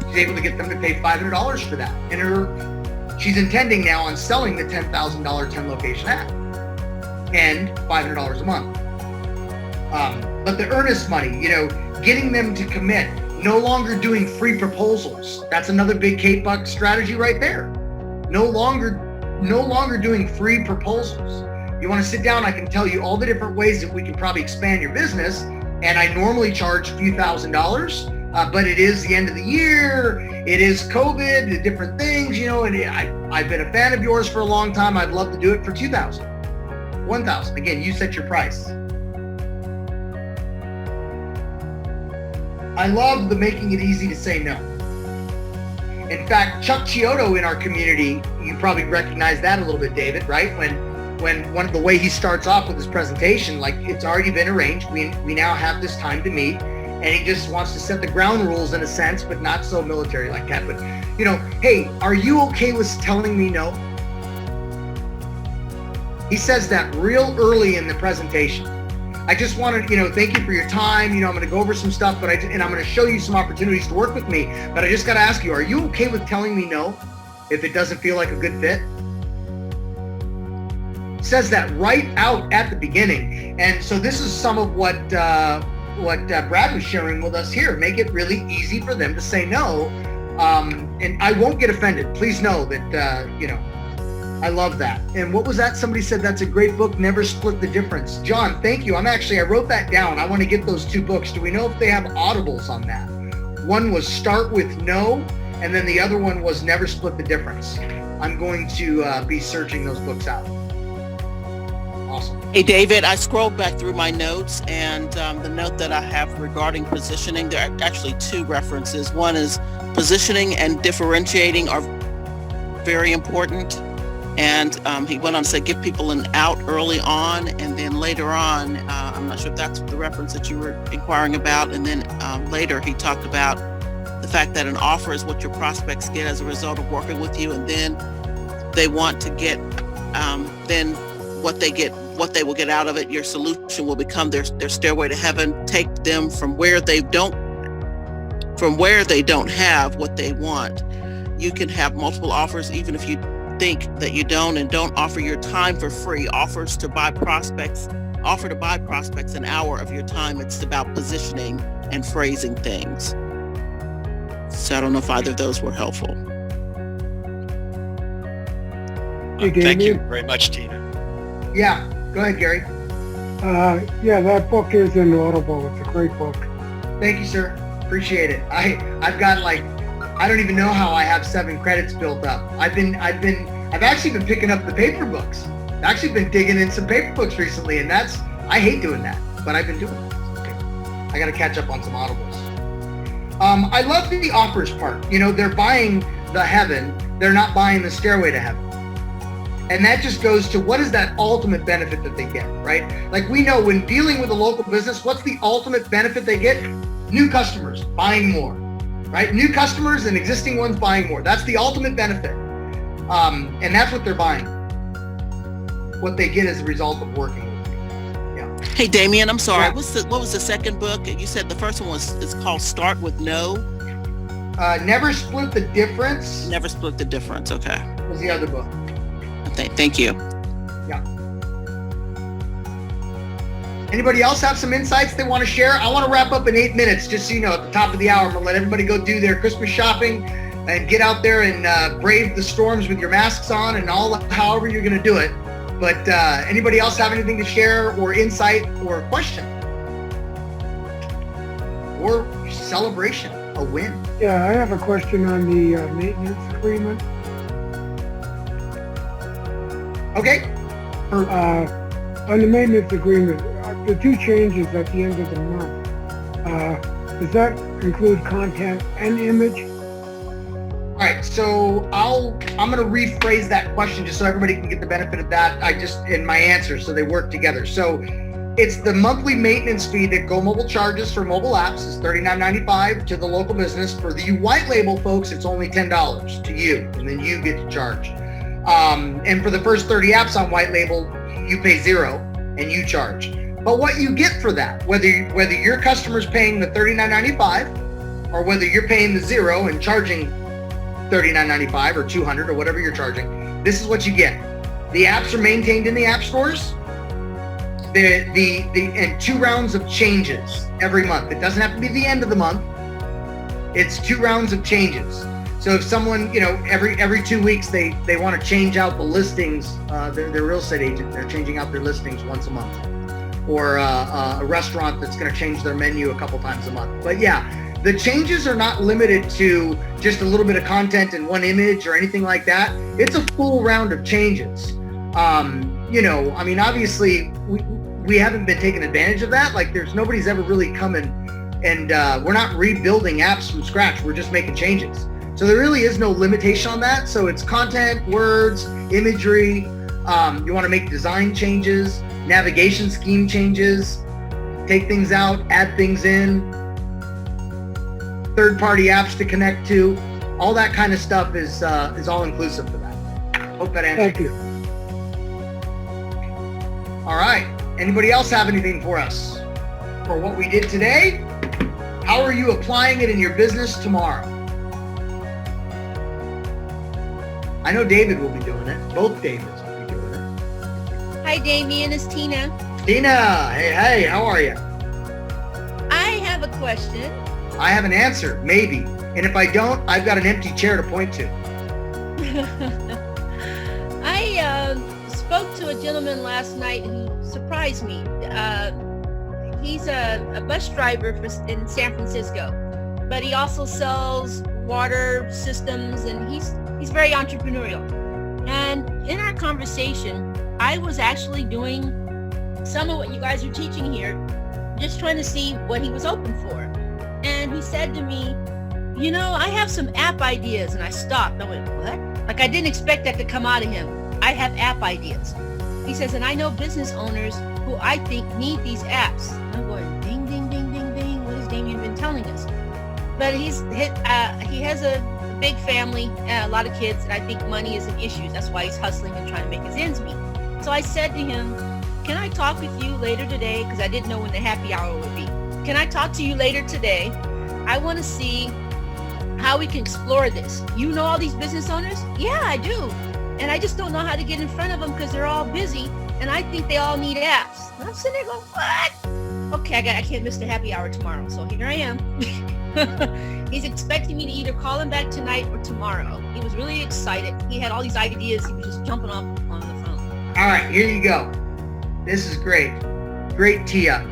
She's able to get them to pay $500 for that. And she's intending now on selling the $10,000 10 location app and $500 a month. But the earnest money, getting them to commit, no longer doing free proposals. That's another big K-Buck strategy right there. No longer doing free proposals. You want to sit down, I can tell you all the different ways that we can probably expand your business. And I normally charge a few $1,000s, but it is the end of the year. It is COVID, the different things, and I've been a fan of yours for a long time. I'd love to do it for $2,000, $1,000. Again, you set your price. I love the making it easy to say no. In fact, Chuck Chiodo in our community, you probably recognize that a little bit, David, right? When one of the way he starts off with his presentation, like it's already been arranged. We now have this time to meet, and he just wants to set the ground rules in a sense, but not so military like that. But hey, are you okay with telling me no? He says that real early in the presentation. I just want to, thank you for your time. I'm going to go over some stuff, and I'm going to show you some opportunities to work with me. But I just got to ask you, are you okay with telling me no if it doesn't feel like a good fit? Says that right out at the beginning. And so this is some of what Brad was sharing with us here. Make it really easy for them to say no. And I won't get offended. Please know that, I love that. And what was that? Somebody said that's a great book, Never Split the Difference. John, thank you. I wrote that down. I want to get those 2 books. Do we know if they have audibles on that? One was Start with No, and then the other one was Never Split the Difference. I'm going to be searching those books out. Awesome. Hey, David, I scrolled back through my notes, and the note that I have regarding positioning, there are actually 2 references. One is positioning and differentiating are very important. And he went on to say, give people an out early on, and then later on, I'm not sure if that's the reference that you were inquiring about. And then later he talked about the fact that an offer is what your prospects get as a result of working with you. And then they want to get, then what they will get out of it, your solution will become their stairway to heaven, take them from where they don't have what they want. You can have multiple offers, even if you think that you don't, and don't offer your time for free. Offer to buy prospects an hour of your time. It's about positioning and phrasing things. So I don't know if either of those were helpful. Thank you very much, Tina. Yeah, go ahead, Gary. Yeah, that book is in Audible. It's a great book. Thank you, sir. Appreciate it. I've got I don't even know how I have 7 credits built up. I've actually been picking up the paper books. I've actually been digging in some paper books recently, and I hate doing that, but I've been doing it. Okay. I got to catch up on some audibles. I love the offers part. They're buying the heaven. They're not buying the stairway to heaven. And that just goes to what is that ultimate benefit that they get, right? Like we know when dealing with a local business, what's the ultimate benefit they get? New customers buying more. Right? New customers and existing ones buying more. That's the ultimate benefit. And that's what they're buying. What they get as a result of working with me. Yeah. Hey, Damien, I'm sorry. Yeah. What was the second book? You said the first one is called Start with No. Never Split the Difference. Never Split the Difference. Okay. Was the other book. Thank you. Yeah. Anybody else have some insights they want to share? I want to wrap up in 8 minutes, just so you know, at the top of the hour. I'm going to let everybody go do their Christmas shopping and get out there and brave the storms with your masks on and however you're going to do it. But anybody else have anything to share or insight or question? Or celebration, a win? Yeah, I have a question on the maintenance agreement. Okay. On the maintenance agreement, the 2 changes at the end of the month, does that include content and image? All right, right, so I'm going to rephrase that question just so everybody can get the benefit of that. In my answer, so they work together. So it's the monthly maintenance fee that Go Mobile charges for mobile apps is $39.95 to the local business. For the white label folks, it's only $10 to you, and then you get to charge. And for the first 30 apps on white label, you pay $0 and you charge. But what you get for that, whether your customer's paying the $39.95 or whether you're paying the $0 and charging $39.95 or $200 or whatever you're charging, this is what you get. The apps are maintained in the app stores. And 2 rounds of changes every month. It doesn't have to be the end of the month. It's 2 rounds of changes. So if someone, every 2 weeks they want to change out the listings, their real estate agent, they're changing out their listings once a month. Or a restaurant that's going to change their menu a couple times a month. But yeah, the changes are not limited to just a little bit of content in one image or anything like that. It's a full round of changes. Obviously we haven't been taking advantage of that. Like nobody's ever really come in and we're not rebuilding apps from scratch. We're just making changes. So there really is no limitation on that. So it's content, words, imagery. You want to make design changes, navigation scheme changes, take things out, add things in, third-party apps to connect to. All that kind of stuff is all inclusive for that. Hope that answers. Thank you. All right. Anybody else have anything for us for what we did today? How are you applying it in your business tomorrow? I know David will be doing it. Both Davids will be doing it. Hi, Damien. It's Tina. Tina, hey, how are you? I have a question. I have an answer, maybe. And if I don't, I've got an empty chair to point to. I spoke to a gentleman last night who surprised me. He's a bus driver in San Francisco, but he also sells water systems, and he's very entrepreneurial. And in our conversation, I was actually doing some of what you guys are teaching here, just trying to see what he was open for. And he said to me, I have some app ideas. And I stopped. I went, what? Like, I didn't expect that to come out of him. I have app ideas. He says, and I know business owners who I think need these apps. And I'm going, ding, ding, ding, ding, ding. What has Damien been telling us? But he has a big family, a lot of kids, and I think money is an issue. That's why he's hustling and trying to make his ends meet. So I said to him, can I talk with you later today? Because I didn't know when the happy hour would be. Can I talk to you later today? I want to see how we can explore this. You know all these business owners? Yeah, I do. And I just don't know how to get in front of them because they're all busy, and I think they all need apps. And I'm sitting there going, what? Okay, I can't miss the happy hour tomorrow. So here I am. He's expecting me to either call him back tonight or tomorrow. He was really excited. He had all these ideas. He was just jumping up on the phone. All right, here you go. This is great. Great tee up.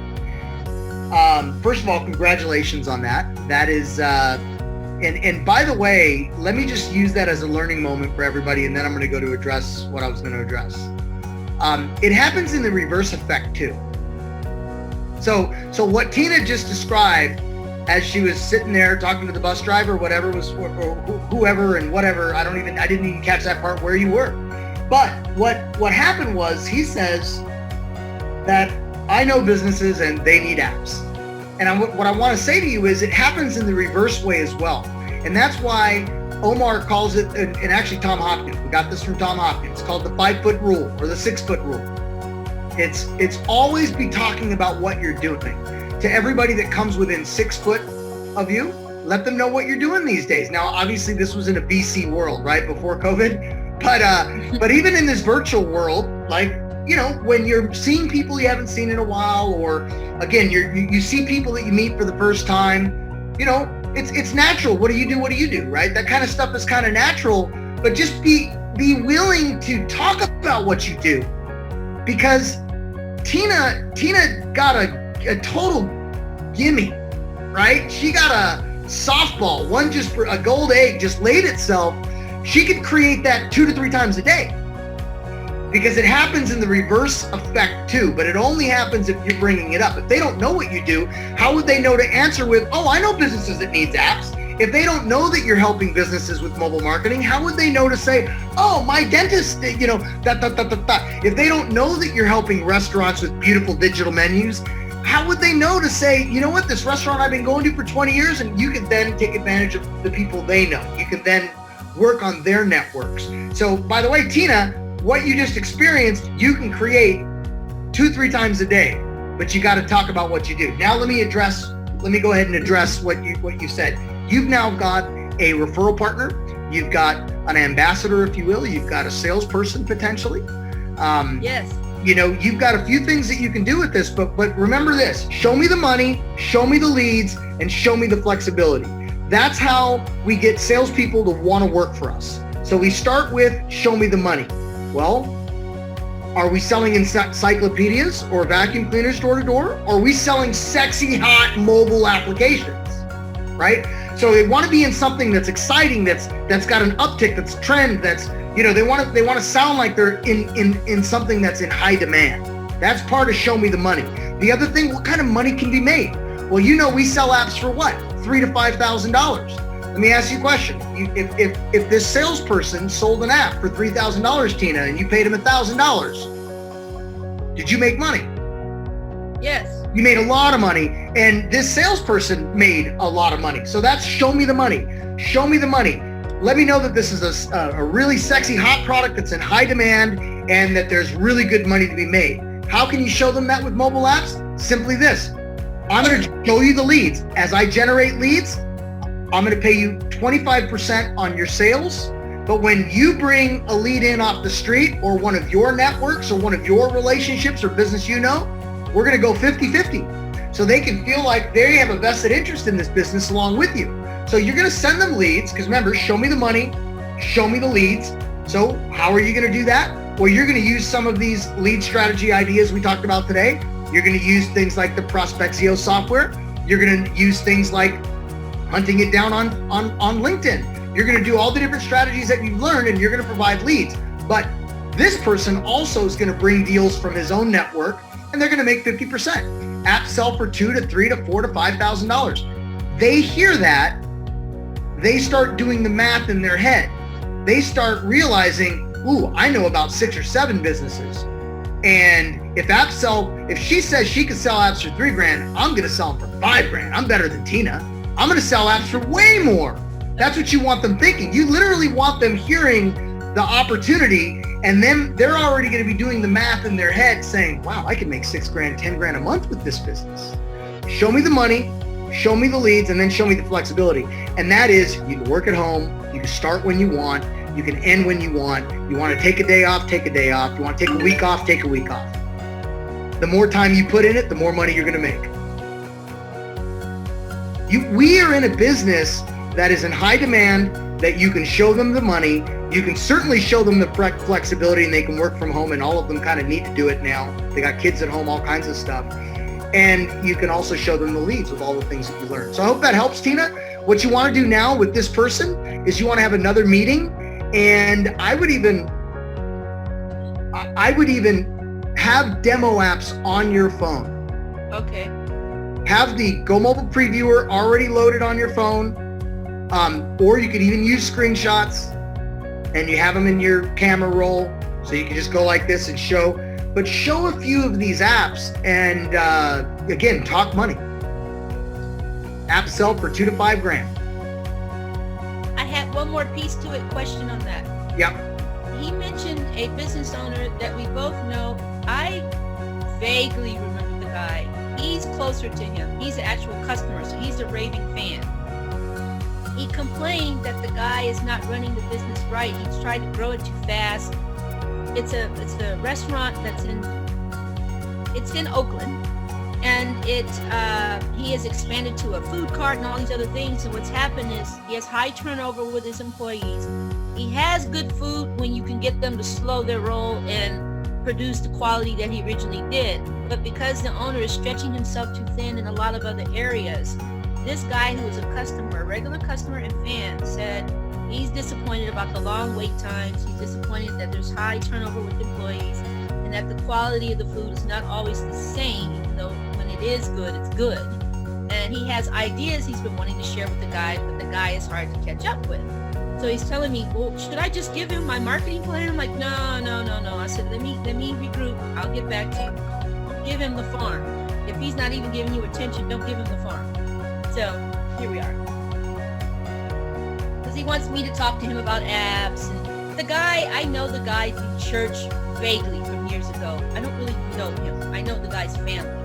First of all, congratulations on that. That is, and by the way, let me just use that as a learning moment for everybody, and then I'm going to go to address what I was going to address. It happens in the reverse effect too. So what Tina just described, as she was sitting there talking to the bus driver, whatever was, or whoever and whatever, I didn't even catch that part where you were. But what happened was, he says that I know businesses and they need apps. And what I want to say to you is, it happens in the reverse way as well. And that's why Omar calls it, and actually Tom Hopkins, we got this from Tom Hopkins, called the 5-foot rule or the 6-foot rule. It's always be talking about what you're doing. To everybody that comes within 6 foot of you, let them know what you're doing these days. Now, obviously this was in a BC world, right, before COVID. But even in this virtual world, like, when you're seeing people you haven't seen in a while, or again, you see people that you meet for the first time, it's natural. What do you do, right? That kind of stuff is kind of natural, but just be willing to talk about what you do, because Tina got a total gimme, right? She got a softball, one just for a gold egg just laid itself. She could create that 2 to 3 times a day, because it happens in the reverse effect too, but it only happens if you're bringing it up. If they don't know what you do, how would they know to answer with, oh, I know businesses that needs apps, If they don't know that you're helping businesses with mobile marketing, how would they know to say, oh, my dentist, If they don't know that you're helping restaurants with beautiful digital menus, how would they know to say, you know what, this restaurant I've been going to for 20 years, and you can then take advantage of the people they know. You can then work on their networks. So by the way, Tina, what you just experienced, you can create 2-3 times a day, but you got to talk about what you do. Now let me go ahead and address what you said. You've now got a referral partner. You've got an ambassador, if you will. You've got a salesperson potentially. Yes. You've got a few things that you can do with this, but remember this: show me the money, show me the leads, and show me the flexibility. That's how we get salespeople to want to work for us. So we start with show me the money. Well, are we selling encyclopedias or vacuum cleaners door to door? Or are we selling sexy, hot mobile applications, right? So they want to be in something that's exciting, that's got an uptick, that's trend, that's, they want to sound like they're in something that's in high demand. That's part of show me the money. The other thing, what kind of money can be made? Well, we sell apps for what? $3,000 to $5,000. Let me ask you a question. If this salesperson sold an app for $3,000, Tina, and you paid him $1,000, did you make money? Yes. You made a lot of money, and this salesperson made a lot of money. So that's show me the money. Show me the money. Let me know that this is a really sexy, hot product that's in high demand and that there's really good money to be made. How can you show them that with mobile apps? Simply this. I'm going to show you the leads. As I generate leads, I'm going to pay you 25% on your sales. But when you bring a lead in off the street or one of your networks or one of your relationships or business we're going to go 50-50. So they can feel like they have a vested interest in this business along with you. So you're going to send them leads, because remember, show me the money, show me the leads. So how are you going to do that? Well, you're going to use some of these lead strategy ideas we talked about today. You're going to use things like the Prospexio software. You're going to use things like hunting it down on LinkedIn. You're going to do all the different strategies that you've learned, and you're going to provide leads. But this person also is going to bring deals from his own network, and they're going to make 50%. Apps sell for $2,000 to $3,000 to $4,000 to $5,000. They hear that. They start doing the math in their head. They start realizing, ooh, I know about 6 or 7 businesses. And if she says she can sell apps for $3,000, I'm going to sell them for $5,000. I'm better than Tina. I'm going to sell apps for way more. That's what you want them thinking. You literally want them hearing the opportunity, and then they're already going to be doing the math in their head saying, wow, I can make $6,000, $10,000 a month with this business. Show me the money, show me the leads, and then show me the flexibility. And that is, you can work at home, you can start when you want, you can end when you want. You want to take a day off, take a day off. You want to take a week off, take a week off. The more time you put in it, the more money you're going to make. We are in a business that is in high demand, that you can show them the money. You can certainly show them the flexibility, and they can work from home, and all of them kind of need to do it now. They got kids at home, all kinds of stuff. And you can also show them the leads with all the things that you learned. So I hope that helps, Tina. What you want to do now with this person is you want to have another meeting, and I would even have demo apps on your phone. Okay. Have the Go Mobile Previewer already loaded on your phone, or you could even use screenshots, and you have them in your camera roll, so you can just go like this and show. But show a few of these apps, and again, talk money. Apps sell for $2,000 to $5,000. I had one more piece to it, question on that. Yep. He mentioned a business owner that we both know. I vaguely remember the guy. He's closer to him. He's an actual customer, so he's a raving fan. He complained that the guy is not running the business right. He's tried to grow it too fast. It's a restaurant that's in Oakland, and he has expanded to a food cart and all these other things. And what's happened is he has high turnover with his employees. He has good food when you can get them to slow their roll and produce the quality that he originally did. But because the owner is stretching himself too thin in a lot of other areas, this guy who was a customer, a regular customer and fan, said he's disappointed about the long wait times. He's disappointed that there's high turnover with employees, and that the quality of the food is not always the same, even though when it is good, it's good. And and he has ideas he's been wanting to share with the guy, but the guy is hard to catch up with. So he's telling me, well, should I just give him my marketing plan? I'm like, no. I said, let me regroup. I'll get back to you. Don't give him the farm. If he's not even giving you attention, don't give him the farm. So here we are. Because he wants me to talk to him about apps. And the guy, I know the guy from church vaguely from years ago. I don't really know him. I know the guy's family.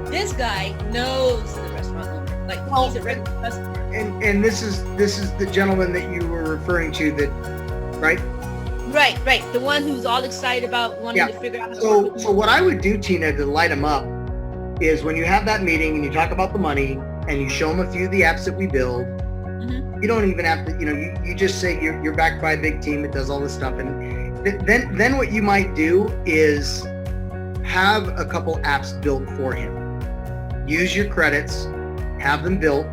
This guy knows the restaurant owner. Like, he's a regular customer. And this is the gentleman that you were referring to, that, right? Right. The one who's all excited about wanting to figure out how to work with So what I would do, Tina, to light him up is when you have that meeting and you talk about the money and you show him a few of the apps that we build, you don't even have to, you just say you're backed by a big team that does all this stuff. And then what you might do is have a couple apps built for him. Use your credits, have them built,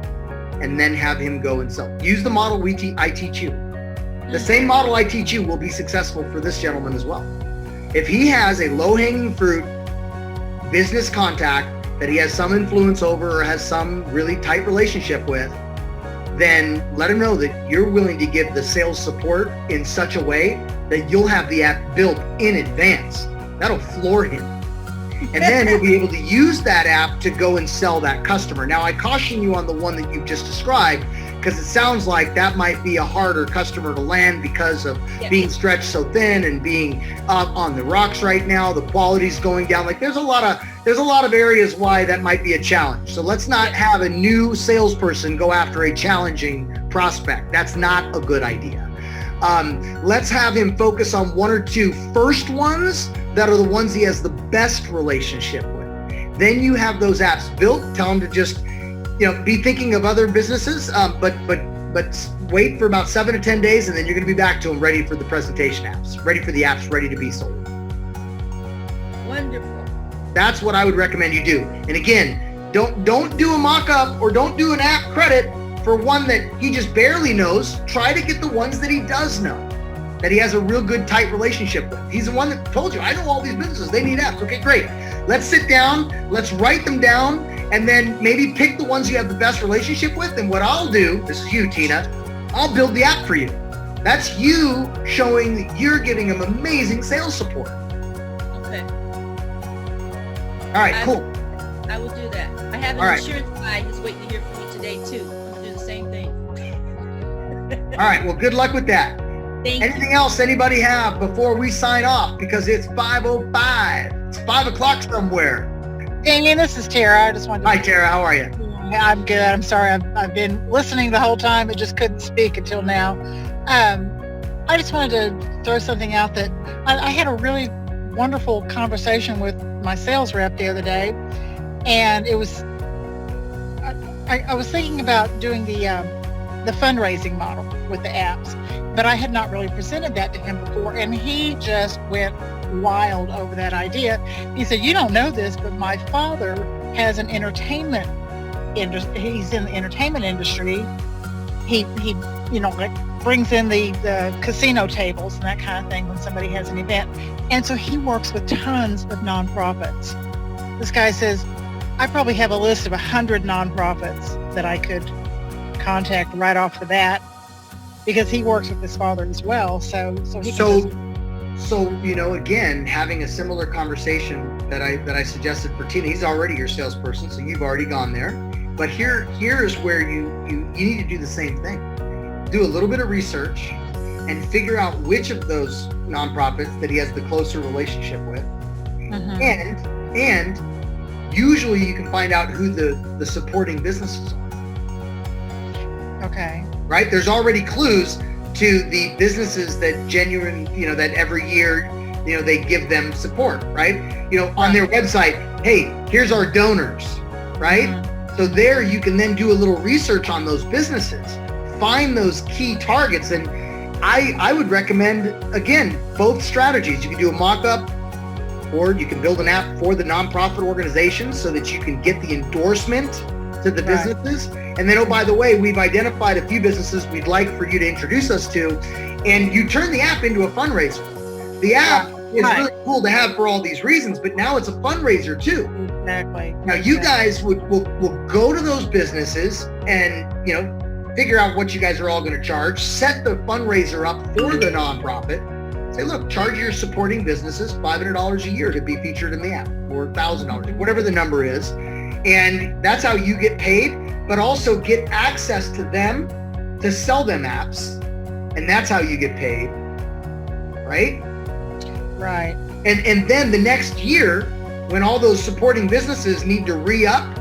and then have him go and sell. Use the model I teach you. The same model I teach you will be successful for this gentleman as well. If he has a low-hanging fruit business contact that he has some influence over or has some really tight relationship with, then let him know that you're willing to give the sales support in such a way that you'll have the app built in advance. That'll floor him. And then he'll be able to use that app to go and sell that customer. Now, I caution you on the one that you've just described, because it sounds like that might be a harder customer to land because of being stretched so thin and being up on the rocks right now. The quality's going down. Like, there's a lot of areas why that might be a challenge. So let's not have a new salesperson go after a challenging prospect. That's not a good idea. Let's have him focus on one or two first ones that are the ones he has the best relationship with. Then you have those apps built. Tell him to just, be thinking of other businesses, but wait for about 7 to 10 days, and then you're going to be back to him ready for the presentation apps, ready for the apps, ready to be sold. Wonderful. That's what I would recommend you do. And again, don't do a mock-up or don't do an app credit for one that he just barely knows. Try to get the ones that he does know, that he has a real good, tight relationship with. He's the one that told you, I know all these businesses, they need apps. Okay, great. Let's sit down, let's write them down, and then maybe pick the ones you have the best relationship with. And what I'll do, this is you, Tina, I'll build the app for you. That's you showing that you're giving him amazing sales support. Okay. All right, cool. I will do that. I have an insurance guy who's waiting to hear from me today, too. I'll do the same thing. All right, well, good luck with that. Anything else anybody have before we sign off? Because it's 5:05. It's 5 o'clock somewhere. Damien, this is Tara. I just wanted to... Hi, Tara. How are you? I'm good. I'm sorry. I've been listening the whole time. I just couldn't speak until now. I just wanted to throw something out that I had a really wonderful conversation with my sales rep the other day, and it was... I was thinking about doing the fundraising model with the apps, but I had not really presented that to him before, and he just went wild over that idea. He said, you don't know this, but my father has an entertainment industry. He's in the entertainment industry. He brings in the casino tables and that kind of thing when somebody has an event. And so he works with tons of nonprofits. This guy says, I probably have a list of 100 nonprofits that I could contact right off the bat, because he works with his father as well. So again, having a similar conversation that I suggested for Tina. He's already your salesperson, so you've already gone there. But here is where you need to do the same thing. Do a little bit of research and figure out which of those nonprofits that he has the closer relationship with, and usually you can find out who the supporting businesses are. Okay. Right? There's already clues to the businesses that that every year, they give them support, right? On their website, hey, here's our donors, right? Mm-hmm. So there you can then do a little research on those businesses, find those key targets. And I would recommend, again, both strategies. You can do a mock-up, or you can build an app for the nonprofit organizations so that you can get the endorsement to the businesses. And then, oh, by the way, we've identified a few businesses we'd like for you to introduce us to, and you turn the app into a fundraiser. The app really cool to have for all these reasons, but now it's a fundraiser too. Exactly. Now you guys will go to those businesses and, figure out what you guys are all going to charge, set the fundraiser up for the nonprofit. Say, look, charge your supporting businesses $500 a year to be featured in the app, or $1,000, whatever the number is. And that's how you get paid, but also get access to them to sell them apps. And that's how you get paid, right? Right. And then the next year, when all those supporting businesses need to re-up,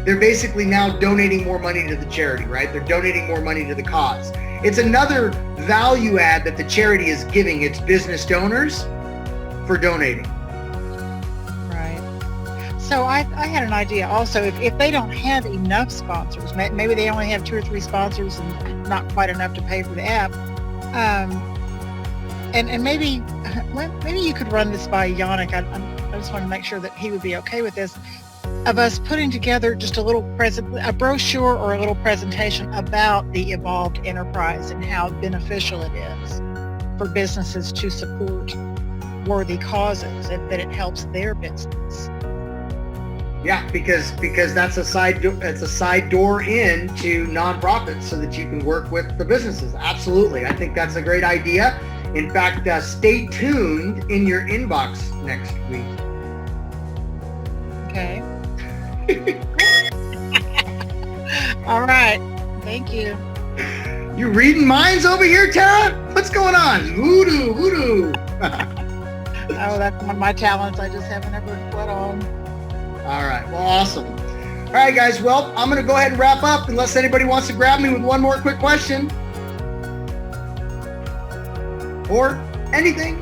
they're basically now donating more money to the charity, right? They're donating more money to the cause. It's another value add that the charity is giving its business donors for donating. Right. So I had an idea also, if they don't have enough sponsors, maybe they only have 2 or 3 sponsors and not quite enough to pay for the app, and maybe you could run this by Yannick. I just want to make sure that he would be okay with this, of us putting together just a brochure or a little presentation about the Evolved Enterprise and how beneficial it is for businesses to support worthy causes and that it helps their business. Yeah, because that's a side door into nonprofits so that you can work with the businesses. Absolutely. I think that's a great idea. In fact, stay tuned in your inbox next week. Okay. All right. Thank you. You reading minds over here, Tara? What's going on? Voodoo. Oh, that's one of my talents I just haven't ever put on. All right. Well, awesome. All right, guys. Well, I'm going to go ahead and wrap up unless anybody wants to grab me with one more quick question. Or anything.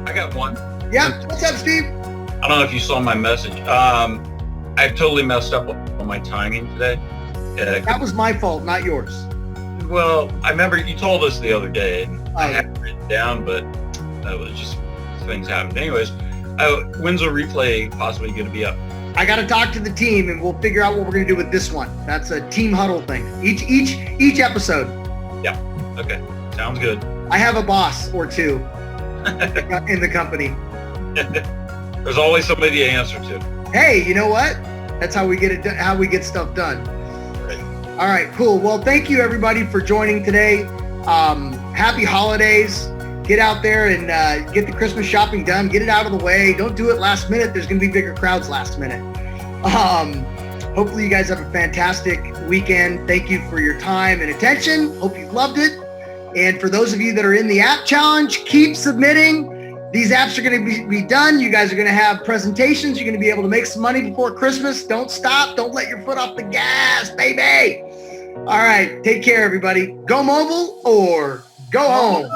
I got one. Yeah. What's up, Steve? I don't know if you saw my message. I totally messed up on my timing today. That was my fault, not yours. Well, I remember you told us the other day, and I had it written down, but that was just things happened. Anyways, when's the replay possibly going to be up? I got to talk to the team, and we'll figure out what we're going to do with this one. That's a team huddle thing. Each episode. Yeah. Okay. Sounds good. I have a boss or two in the company. There's always somebody to answer to. Hey, you know what? That's how we get it. How we get stuff done. Right. All right, cool. Well, thank you everybody for joining today. Happy holidays. Get out there and get the Christmas shopping done. Get it out of the way. Don't do it last minute. There's going to be bigger crowds last minute. Hopefully you guys have a fantastic weekend. Thank you for your time and attention. Hope you loved it. And for those of you that are in the app challenge, keep submitting. These apps are going to be done. You guys are going to have presentations. You're going to be able to make some money before Christmas. Don't stop. Don't let your foot off the gas, baby. All right. Take care, everybody. Go mobile or go home.